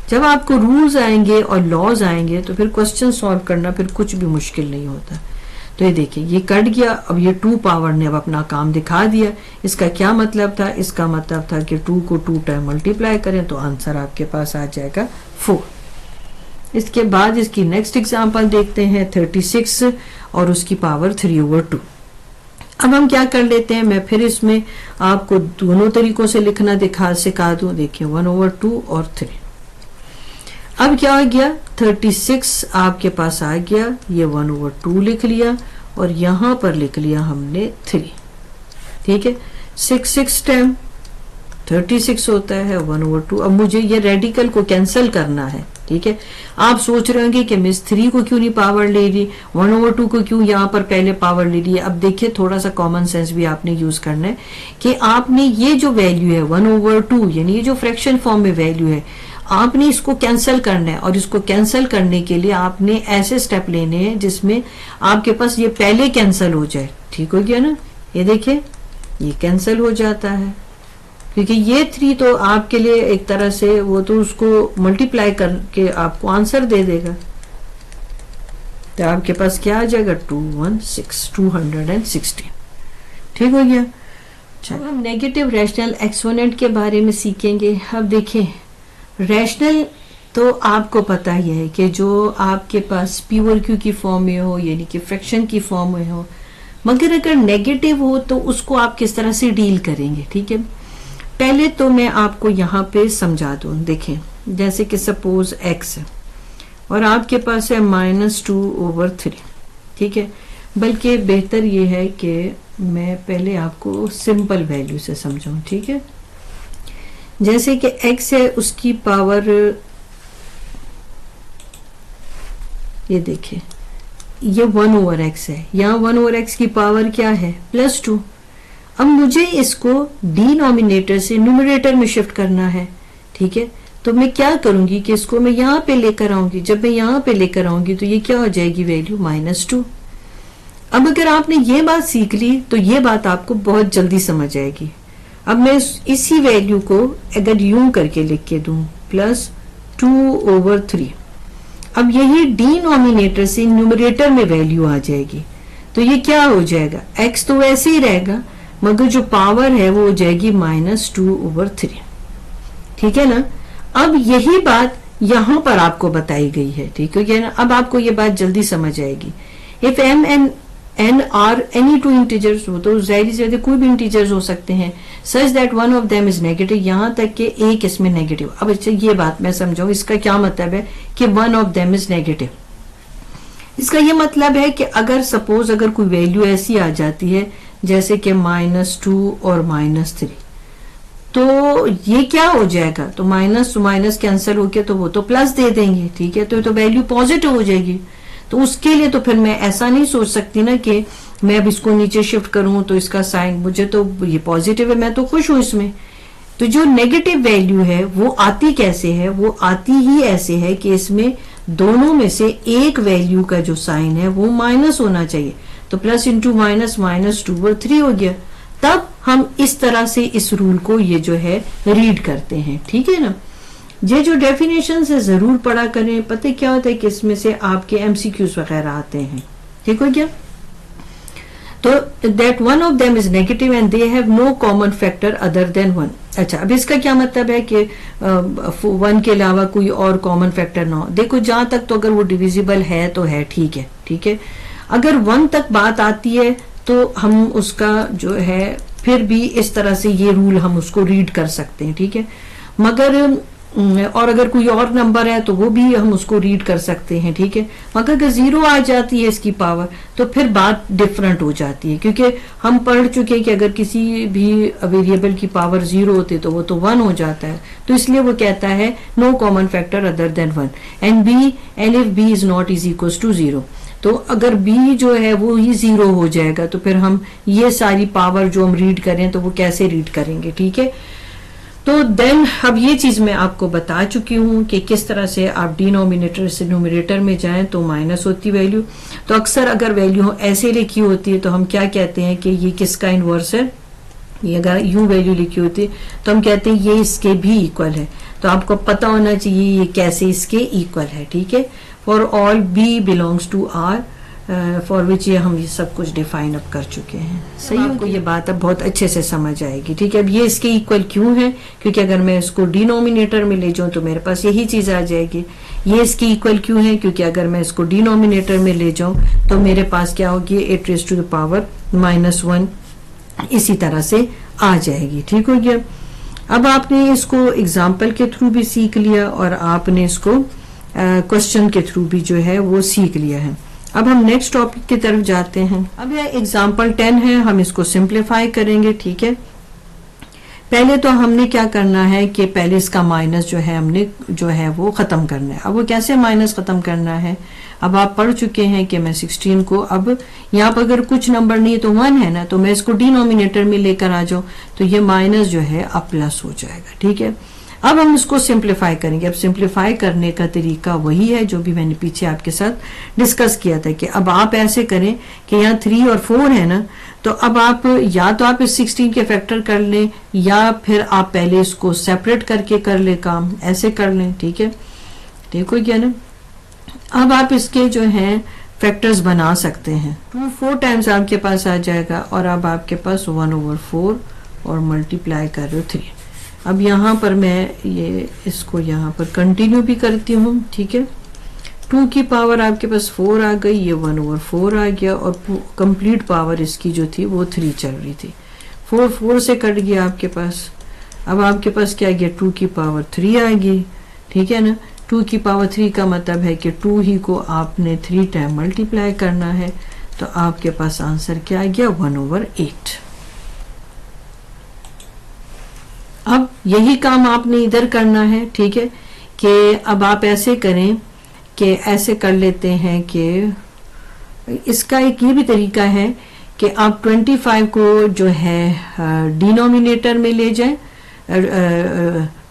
जब आपको रूल्स आएंगे और लॉज आएंगे तो फिर क्वेश्चन सॉल्व करना फिर कुछ भी मुश्किल नहीं होता। तो ये देखिए ये कट गया। अब ये 2 पावर ने अब अपना काम दिखा दिया। इसका क्या मतलब था, इसका मतलब था कि 2 को 2 टाइम मल्टीप्लाई करें तो आंसर आपके पास आ जाएगा 4। इसके बाद इसकी नेक्स्ट एग्जांपल देखते हैं 36 और उसकी पावर 3/2। अब हम क्या कर लेते हैं, मैं फिर इसमें आपको दोनों तरीकों से लिखना सिखा दूं। देखिए 1/2 और 3। अब क्या आ गया, 36 आपके पास आ गया, ये 1/2 लिख लिया और यहां पर लिख लिया हमने 3, ठीक है। 6 टाइम 36 होता है 1/2। अब मुझे ये रेडिकल को कैंसिल करना है, ठीक है। आप सोच रहे होंगे कि मिस 3 को क्यों नहीं पावर ले ली, 1/2 को क्यों यहाँ पर पहले पावर ले ली। अब देखिए थोड़ा सा कॉमन सेंस भी आपने यूज करना है कि आपने ये जो वैल्यू है 1/2 यानी ये जो फ्रैक्शन फॉर्म में वैल्यू है, आपने इसको कैंसिल करना है और इसको कैंसिल करने के लिए आपने ऐसे स्टेप लेने हैं जिसमें आपके पास ये पहले कैंसिल हो जाए, ठीक हो गया ना। ये देखिए ये कैंसिल हो जाता है क्योंकि ये 3 तो आपके लिए एक तरह से वो तो उसको मल्टीप्लाई करके आपको आंसर दे देगा। तो आपके पास क्या आ जाएगा 216, ठीक हो गया। चलो हम नेगेटिव रैशनल एक्सपोनेंट के बारे में सीखेंगे। अब देखें रैशनल तो आपको पता ही है कि जो आपके पास प्योर क्यू की फॉर्म में हो यानी कि फ्रैक्शन की फॉर्म में हो, मगर अगर नेगेटिव हो तो उसको आप किस तरह से डील करेंगे, ठीक है। पहले तो मैं आपको यहाँ पे समझा दूं। देखें जैसे कि सपोज x है और आपके पास है -2/3, ठीक है। बल्कि बेहतर ये है कि मैं पहले आपको सिंपल वैल्यू से समझाऊं, ठीक है। जैसे कि x है उसकी पावर, ये देखिए ये 1/x है, यहाँ 1/x की पावर क्या है +2। अब मुझे इसको डिनोमिनेटर से न्यूमरेटर में शिफ्ट करना है, ठीक है। तो मैं क्या करूंगी कि इसको मैं यहाँ पे लेकर आऊंगी, जब मैं यहाँ पे लेकर आऊंगी तो ये क्या हो जाएगी वैल्यू -2। अब अगर आपने ये बात सीख ली तो ये बात आपको बहुत जल्दी समझ आएगी। अब मैं इसी वैल्यू को अगर यूं करके लिख के दूं +2/3, अब यही डिनोमिनेटर से न्यूमरेटर में वैल्यू आ जाएगी। तो ये क्या हो जाएगा, x तो वैसे ही रहेगा मगर जो पावर है वो हो जाएगी -2/3, ठीक है ना। अब यही बात यहां पर आपको बताई गई है, ठीक है ना। अब आपको ये बात जल्दी समझ आएगी। If m and n are any two integers, हो तो जाहिर सी बात है कोई भी इंटीजर्स हो सकते हैं, such that one of them is negative, यहां तक कि एक इसमें नेगेटिव। अब अच्छा ये बात मैं समझाऊं, इसका क्या मतलब है कि one of them is negative. इसका ये मतलब है कि अगर सपोज अगर कोई वैल्यू ऐसी आ जाती है जैसे कि -2 और -3, तो ये क्या हो जाएगा, तो माइनस टू माइनस कैंसिल होके तो वो तो प्लस दे देंगे, ठीक है। तो वैल्यू पॉजिटिव हो जाएगी। तो उसके लिए तो फिर मैं ऐसा नहीं सोच सकती ना कि मैं अब इसको नीचे शिफ्ट करूं तो इसका साइन, मुझे तो ये पॉजिटिव है, मैं तो खुश हूं इसमें। तो जो नेगेटिव वैल्यू है वो आती कैसे है, वो आती ही ऐसे है कि इसमें दोनों में से एक वैल्यू का जो साइन है वो माइनस होना चाहिए। तो प्लस इंटू माइनस -2/3 हो गया। तब हम इस तरह से इस रूल को ये जो है रीड करते हैं, ठीक है ना। ये जो डेफिनेशन से जरूर पढ़ा करें, पता क्या होता है कि इसमें से आपके MCQs वगैरह आते हैं, ठीक हो गया। तो that one of them is negative and they have no common factor other than 1। अच्छा, अब इसका क्या मतलब है कि 1 के अलावा कोई और कॉमन फैक्टर ना हो। देखो जहां तक तो अगर वो डिविजिबल है तो है, ठीक है, ठीक है। अगर 1 तक बात आती है तो हम उसका जो है फिर भी इस तरह से ये रूल हम उसको रीड कर सकते हैं, ठीक है। मगर और अगर कोई और नंबर है तो वो भी हम उसको रीड कर सकते हैं, ठीक है। मगर अगर 0 आ जाती है इसकी पावर तो फिर बात डिफरेंट हो जाती है, क्योंकि हम पढ़ चुके हैं कि अगर किसी भी वेरिएबल की पावर 0 होती है तो वो तो 1 हो जाता है। तो इसलिए वो कहता है no common factor other than 1 and if b is not is equal to 0। तो अगर b जो है वो ही 0 हो जाएगा तो फिर हम ये सारी पावर जो हम रीड करें तो वो कैसे रीड करेंगे, ठीक है। तो देन अब ये चीज मैं आपको बता चुकी हूं कि किस तरह से आप डिनोमिनेटर से न्यूमरेटर में जाएं तो माइनस होती वैल्यू। तो अक्सर अगर वैल्यू ऐसे लिखी होती है तो हम क्या कहते हैं कि ये किसका इनवर्स है। ये अगर यूं वैल्यू लिखी होती है तो हम कहते हैं ये इसके भी इक्वल है। तो आपको पता होना चाहिए ये कैसे इसके इक्वल है, ठीक है। For all b belongs to r for which ये हम ये सब कुछ डिफाइन अप कर चुके हैं। सही, आपको ये बात अब बहुत अच्छे से समझ आएगी, ठीक है। अब ये इसके इक्वल क्यों है, क्योंकि अगर मैं इसको डिनोमिनेटर में ले जाऊं तो मेरे पास यही चीज आ जाएगी। ये इसके इक्वल क्यों है, क्योंकि अगर मैं इसको डिनोमिनेटर में ले जाऊं तो मेरे पास क्या होगी 8 raised to the power -1 इसी तरह से आ जाएगी, ठीक हो गया। अब आपने इसको एग्जाम्पल के थ्रू भी सीख लिया और आपने इसको क्वेश्चन के थ्रू भी जो है वो सीख लिया है। अब हम नेक्स्ट टॉपिक की तरफ जाते हैं। अब यह एग्जाम्पल 10 है, हम इसको सिंप्लीफाई करेंगे, ठीक है। पहले तो हमने क्या करना है कि पहले इसका माइनस जो है हमने जो है वो खत्म करना है। अब वो कैसे माइनस खत्म करना है, अब आप पढ़ चुके हैं कि मैं 16 को, अब यहाँ पर अगर कुछ नंबर नहीं है तो 1 है ना, तो मैं इसको डिनोमिनेटर में लेकर आ जाऊं तो ये माइनस जो है अब प्लस हो जाएगा, ठीक है। अब हम इसको सिंप्लीफाई करेंगे। अब सिंप्लीफाई करने का तरीका वही है जो भी मैंने पीछे आपके साथ डिस्कस किया था कि अब आप ऐसे करें कि यहाँ 3 और 4 है ना, तो अब आप या तो आप इस 16 के फैक्टर कर लें या फिर आप पहले इसको सेपरेट करके कर ले काम, ऐसे कर लें, ठीक है। देखो क्या ना, अब आप इसके जो है फैक्टर्स बना सकते हैं। 2 4 टाइम्स आपके पास आ जाएगा और अब आपके पास 1/4 और मल्टीप्लाई कर रहे हो 3। अब यहाँ पर मैं ये इसको यहाँ पर कंटिन्यू भी करती हूँ, ठीक है। 2 की पावर आपके पास 4 आ गई, ये 1/4 आ गया और कंप्लीट पावर इसकी जो थी वो 3 चल रही थी। 4 से कट गया आपके पास। अब आपके पास क्या आ गया, 2 की पावर 3 आ गई, ठीक है ना। 2 की पावर 3 का मतलब है कि 2 ही को आपने 3 टाइम मल्टीप्लाई करना है, तो आपके पास आंसर क्या आ गया 1/8। अब यही काम आपने इधर करना है, ठीक है। कि अब आप ऐसे करें कि ऐसे कर लेते हैं कि इसका एक ये भी तरीका है कि आप 25 को जो है डिनोमिनेटर में ले जाएं,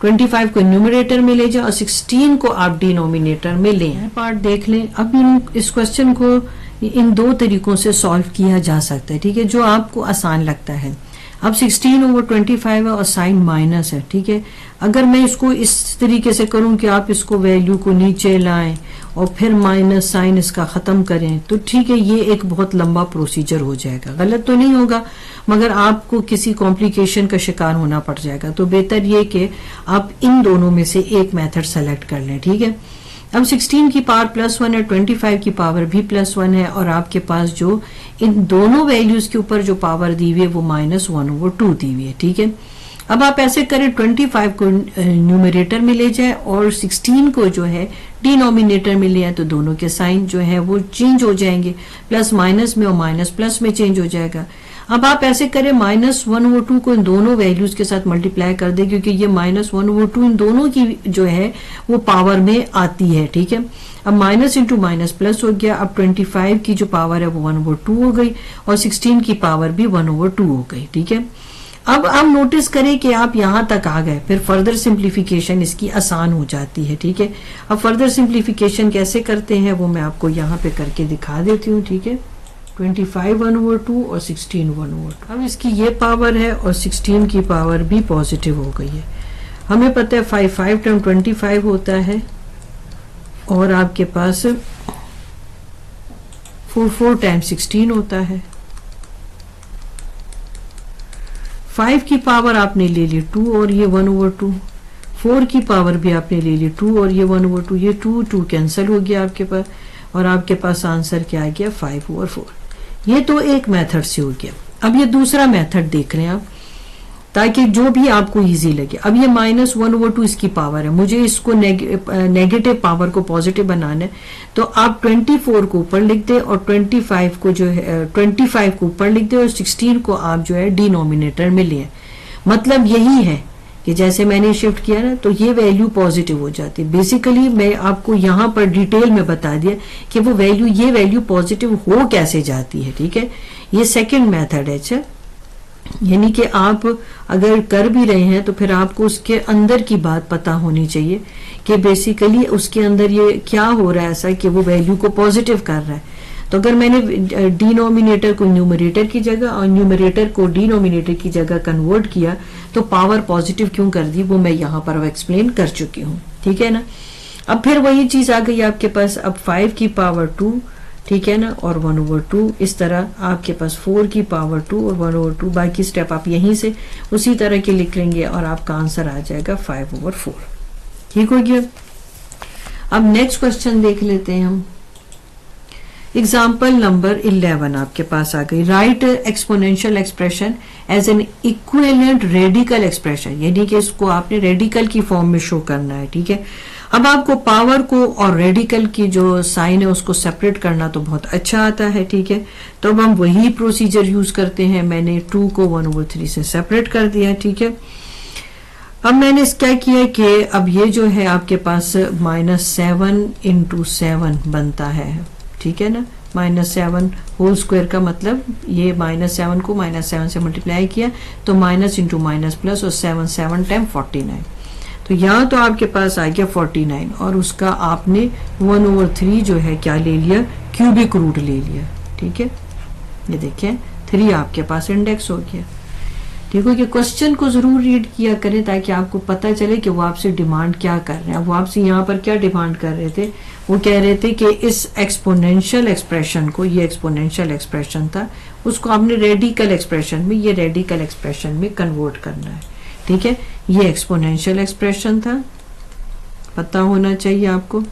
25 को न्यूमरेटर में ले जाएं और 16 को आप डिनोमिनेटर में लें। पार्ट देख लें। अब इस क्वेश्चन को इन दो तरीकों से सॉल्व किया जा सकता है, ठीक है, जो आपको आसान लगता है। अब 16/25 है और साइन माइनस है, ठीक है। अगर मैं इसको इस तरीके से करूं कि आप इसको वैल्यू को नीचे लाएं और फिर माइनस साइन इसका खत्म करें, तो ठीक है, ये एक बहुत लंबा प्रोसीजर हो जाएगा। गलत तो नहीं होगा, मगर आपको किसी कॉम्प्लिकेशन का शिकार होना पड़ जाएगा। तो बेहतर ये कि आप इन दोनों में से एक मेथड सेलेक्ट कर लें, ठीक है। अब 16 की पावर +1 है, 25 की पावर भी +1 है और आपके पास जो इन दोनों वैल्यूज के ऊपर जो पावर दी हुई है वो -1/2 दी हुई है, ठीक है। अब आप ऐसे करें, 25 को न्यूमरेटर में ले जाए और 16 को जो है डिनोमिनेटर में ले आए, तो दोनों के साइन जो है वो चेंज हो जाएंगे, प्लस माइनस में और माइनस प्लस में चेंज हो जाएगा। अब आप ऐसे करें, -1/2 को इन दोनों वैल्यूज के साथ मल्टीप्लाई कर दे, क्योंकि ये -1/2 इन दोनों की जो है वो पावर में आती है, ठीक है। अब माइनस इंटू माइनस प्लस हो गया। अब 25 की जो पावर है वो 1/2 हो गई और 16 की पावर भी 1/2 हो गई, ठीक है। अब आप नोटिस करें कि आप यहां तक आ गए, फिर फर्दर सिंप्लीफिकेशन इसकी आसान हो जाती है, ठीक है। अब फर्दर सिंप्लीफिकेशन कैसे करते हैं वो मैं आपको यहाँ पे करके दिखा देती हूँ, ठीक है। 25 1/2 और 16 1/2। अब इसकी ये पावर है और 16 की पावर भी पॉजिटिव हो गई है। हमें पता है 5 टाइम 25 होता है और आपके पास 4 टाइम 16 होता है। 5 की पावर आपने ले ली 2 और ये 1/2। 4 की पावर भी आपने ले ली 2 और ये 1/2। ये 2 कैंसिल हो गया आपके पास और आपके पास आंसर क्या आ गया 5/4। ये तो एक मेथड से हो गया। अब ये दूसरा मेथड देख रहे हैं आप, ताकि जो भी आपको इजी लगे। अब ये -1/2 इसकी पावर है, मुझे इसको नेगेटिव पावर को पॉजिटिव बनाना है, तो आप 24 को ऊपर लिख दे और 25 को जो है 25 को ऊपर लिख दे और 16 को आप जो है डिनोमिनेटर में ले। मतलब यही है कि जैसे मैंने शिफ्ट किया ना, तो ये वैल्यू पॉजिटिव हो जाती है। बेसिकली मैं आपको यहाँ पर डिटेल में बता दिया कि वो वैल्यू, ये वैल्यू पॉजिटिव हो कैसे जाती है, ठीक है। ये सेकंड मेथड है। अच्छा, यानी कि आप अगर कर भी रहे हैं तो फिर आपको उसके अंदर की बात पता होनी चाहिए कि बेसिकली उसके अंदर ये क्या हो रहा है ऐसा कि वो वैल्यू को पॉजिटिव कर रहा है। तो अगर मैंने डिनोमिनेटर को न्यूमरेटर की जगह और न्यूमरेटर को डिनोमिनेटर की जगह कन्वर्ट किया तो पावर पॉजिटिव क्यों कर दी वो मैं यहाँ पर एक्सप्लेन कर चुकी हूँ, ठीक है ना। अब फिर वही चीज आ गई आपके पास। अब 5 की पावर 2, ठीक है ना, और 1/2। इस तरह आपके पास 4 की पावर 2 और 1/2। बाकी स्टेप आप यहीं से उसी तरह के लिख लेंगे और आपका आंसर आ जाएगा 5/4। ठीक हो गया। अब नेक्स्ट क्वेश्चन देख लेते हैं हम। एग्जाम्पल नंबर 11 आपके पास आ गई। Right exponential expression as an equivalent radical expression, यानी कि इसको आपने रेडिकल की फॉर्म में शो करना है, ठीक है। अब आपको पावर को और रेडिकल की जो साइन है उसको सेपरेट करना तो बहुत अच्छा आता है, ठीक है। तो अब हम वही प्रोसीजर यूज करते हैं। मैंने 2 को 1/3 से सेपरेट कर दिया, ठीक है। अब मैंने क्या किया कि अब ये जो है आपके पास -7 × 7 बनता है, ठीक है ना। -7 होल स्क्वायर का मतलब ये -7 को -7 से मल्टीप्लाई किया तो माइनस इंटू माइनस प्लस और 7 टाइम 49। तो यहाँ तो आपके पास आ गया 49 और उसका आपने 1/3 जो है क्या ले लिया, क्यूबिक रूट ले लिया, ठीक है। ये देखिए 3 आपके पास इंडेक्स हो गया। ठीक है कि क्वेश्चन को जरूर रीड किया करें ताकि आपको पता चले कि वो आपसे डिमांड क्या कर रहे हैं। वो आपसे यहाँ पर क्या डिमांड कर रहे थे, वो कह रहे थे कि इस एक्सपोनेंशियल एक्सप्रेशन को, ये एक्सपोनेंशियल एक्सप्रेशन था, उसको आपने रेडिकल एक्सप्रेशन में, ये रेडिकल एक्सप्रेशन में कन्वर्ट करना है, ठीक है। ये एक्सपोनेंशियल एक्सप्रेशन था, पता होना चाहिए आपको।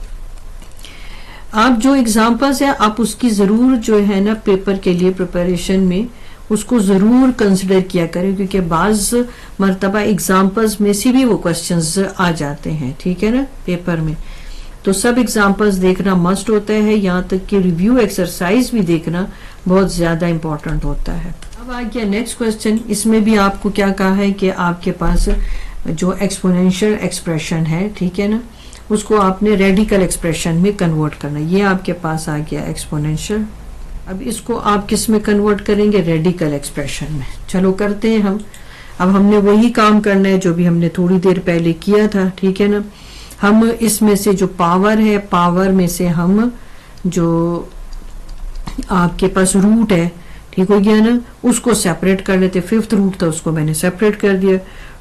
आप जो एग्जाम्पल्स है आप उसकी जरूर जो है ना पेपर के लिए प्रिपरेशन में उसको जरूर कंसिडर किया करें, क्योंकि बाज मर्तबा एग्जाम्पल्स में से भी वो क्वेश्चंस आ जाते हैं, ठीक है ना, पेपर में। तो सब एग्जाम्पल्स देखना मस्ट होता है, यहाँ तक कि रिव्यू एक्सरसाइज भी देखना बहुत ज्यादा इंपॉर्टेंट होता है। अब आ गया नेक्स्ट क्वेश्चन। इसमें भी आपको क्या कहा है कि आपके पास जो एक्सपोनेंशियल एक्सप्रेशन है, ठीक है ना, उसको आपने रेडिकल एक्सप्रेशन में कन्वर्ट करना। ये आपके पास आ गया एक्सपोनेंशियल। अब इसको आप किस में कन्वर्ट करेंगे? रेडिकल एक्सप्रेशन में। चलो करते हैं हम। अब हमने वही काम करना है जो भी हमने थोड़ी देर पहले किया था, ठीक है ना। हम इसमें से जो पावर है, पावर में से हम जो आपके पास रूट है, ठीक हो गया ना, उसको सेपरेट कर लेते। फिफ्थ रूट था उसको मैंने सेपरेट कर दिया।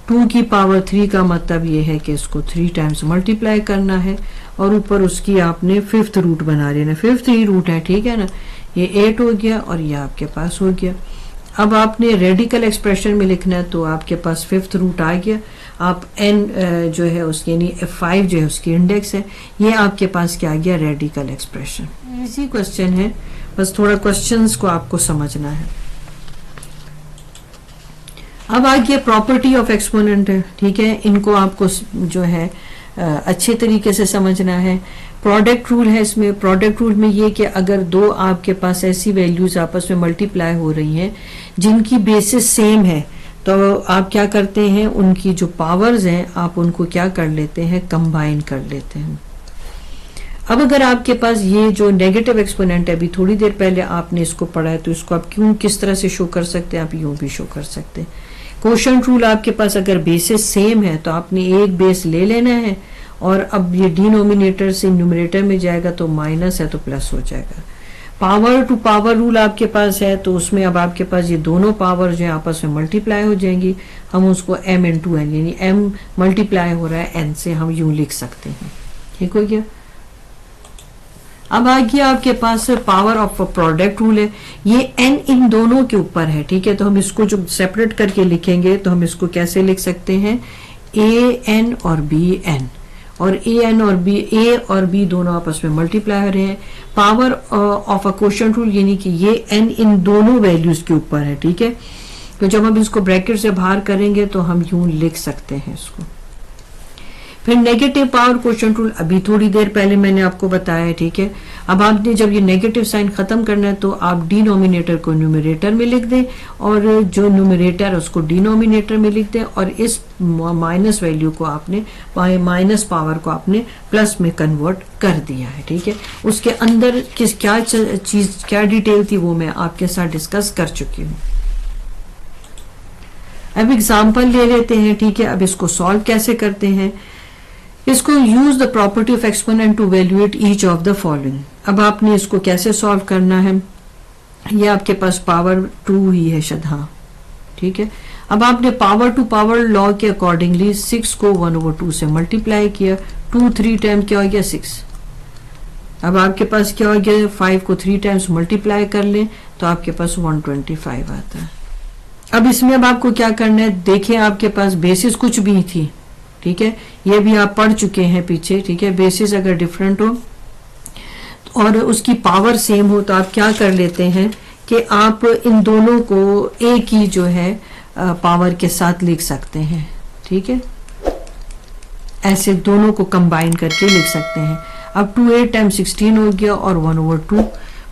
2 की पावर 3 का मतलब ये है कि इसको 3 टाइम्स मल्टीप्लाई करना है और ऊपर उसकी आपने फिफ्थ रूट बना लेना। फिफ्थ ही रूट है, ठीक है ना। ये 8 हो गया और ये आपके पास हो गया। अब आपने रेडिकल एक्सप्रेशन में लिखना है तो आपके पास फिफ्थ रूट आ गया। आप n जो है उसकी यानी 5 जो है उसकी इंडेक्स है। ये आपके पास क्या आ गया? Radical expression. इसी क्वेश्चन है, बस थोड़ा क्वेश्चंस को आपको समझना है। अब आ गया प्रॉपर्टी ऑफ एक्सपोनेंट है, ठीक है। इनको आपको जो है अच्छे तरीके से समझना है। प्रोडक्ट रूल है इसमें। प्रोडक्ट रूल में ये कि अगर दो आपके पास ऐसी वैल्यूज आपस में मल्टीप्लाई हो रही हैं जिनकी बेसिस सेम है, तो आप क्या करते हैं, उनकी जो पावर्स हैं आप उनको क्या कर लेते हैं? कंबाइन कर लेते हैं। अब अगर आपके पास ये जो नेगेटिव एक्सपोनेंट है, अभी थोड़ी देर पहले आपने इसको पढ़ा है, तो इसको आप क्यों किस तरह से शो कर सकते हैं? आप यूं भी शो कर सकते हैं। कोशेंट रूल आपके पास अगर बेसिस सेम है तो आपने एक बेस ले लेना है और अब ये डिनोमिनेटर से न्यूमरेटर में जाएगा तो माइनस है तो प्लस हो जाएगा। पावर टू पावर रूल आपके पास है तो उसमें अब आपके पास ये दोनों पावर जो है आपस में मल्टीप्लाई हो जाएंगी। हम उसको m इंटू एन यानी m मल्टीप्लाई हो रहा है n से, हम यूं लिख सकते हैं। ठीक हो गया। अब आ गया आपके पास पावर ऑफ प्रोडक्ट रूल है। ये n इन दोनों के ऊपर है, ठीक है। तो हम इसको जो सेपरेट करके लिखेंगे तो हम इसको कैसे लिख सकते हैं? an और bn, और an और b दोनों आपस में मल्टीप्लाई हो रहे हैं। Power of a quotient rule यानी कि ये n इन दोनों वैल्यूज के ऊपर है, ठीक है। तो जब हम इसको ब्रैकेट से बाहर करेंगे तो हम यूं लिख सकते हैं इसको। फिर नेगेटिव पावर क्वोशिएंट रूल अभी थोड़ी देर पहले मैंने आपको बताया, ठीक है। अब आपने जब ये नेगेटिव साइन खत्म करना है तो आप डिनोमिनेटर को न्यूमरेटर में लिख दें और जो न्यूमरेटर है उसको डिनोमिनेटर में लिख दें और इस माइनस वैल्यू को आपने माइनस पावर को आपने प्लस में कन्वर्ट कर दिया है, ठीक है। उसके अंदर क्या चीज क्या डिटेल थी वो मैं आपके साथ डिस्कस कर चुकी हूँ। अब एग्जाम्पल ले लेते हैं, ठीक है। अब इसको सॉल्व कैसे करते हैं? इसको use the property of exponent to evaluate each of the following. अब आपने इसको कैसे सॉल्व करना है? ये आपके पास पावर 2 ही है शायद, हाँ, ठीक है। अब आपने पावर टू पावर लॉ के अकॉर्डिंगली 6 को 1/2 से मल्टीप्लाई किया। 2 3 टाइम क्या हो गया? 6। अब आपके पास क्या हो गया? 5 को 3 टाइम्स मल्टीप्लाई कर लें तो आपके पास 125 आता है। अब इसमें अब आपको क्या करना है? देखिए आपके पास बेसिस कुछ भी थी, ठीक है। ये भी आप पढ़ चुके हैं पीछे, ठीक है। बेसिस अगर डिफरेंट हो और उसकी पावर सेम हो तो आप क्या कर लेते हैं कि आप इन दोनों को एक ही जो है पावर के साथ लिख सकते हैं, ठीक है। ऐसे दोनों को कंबाइन करके लिख सकते हैं। अब 2 8 टाइम्स 16 हो गया और 1/2,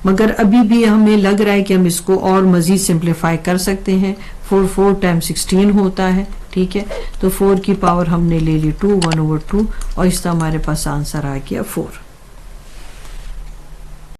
मगर अभी भी हमें लग रहा है कि हम इसको और मजीद सिंप्लीफाई कर सकते हैं। 4 टाइम्स 16 होता है, ठीक है। तो 4 की पावर हमने ले ली 2 1/2 और इसका हमारे पास आंसर आ गया 4।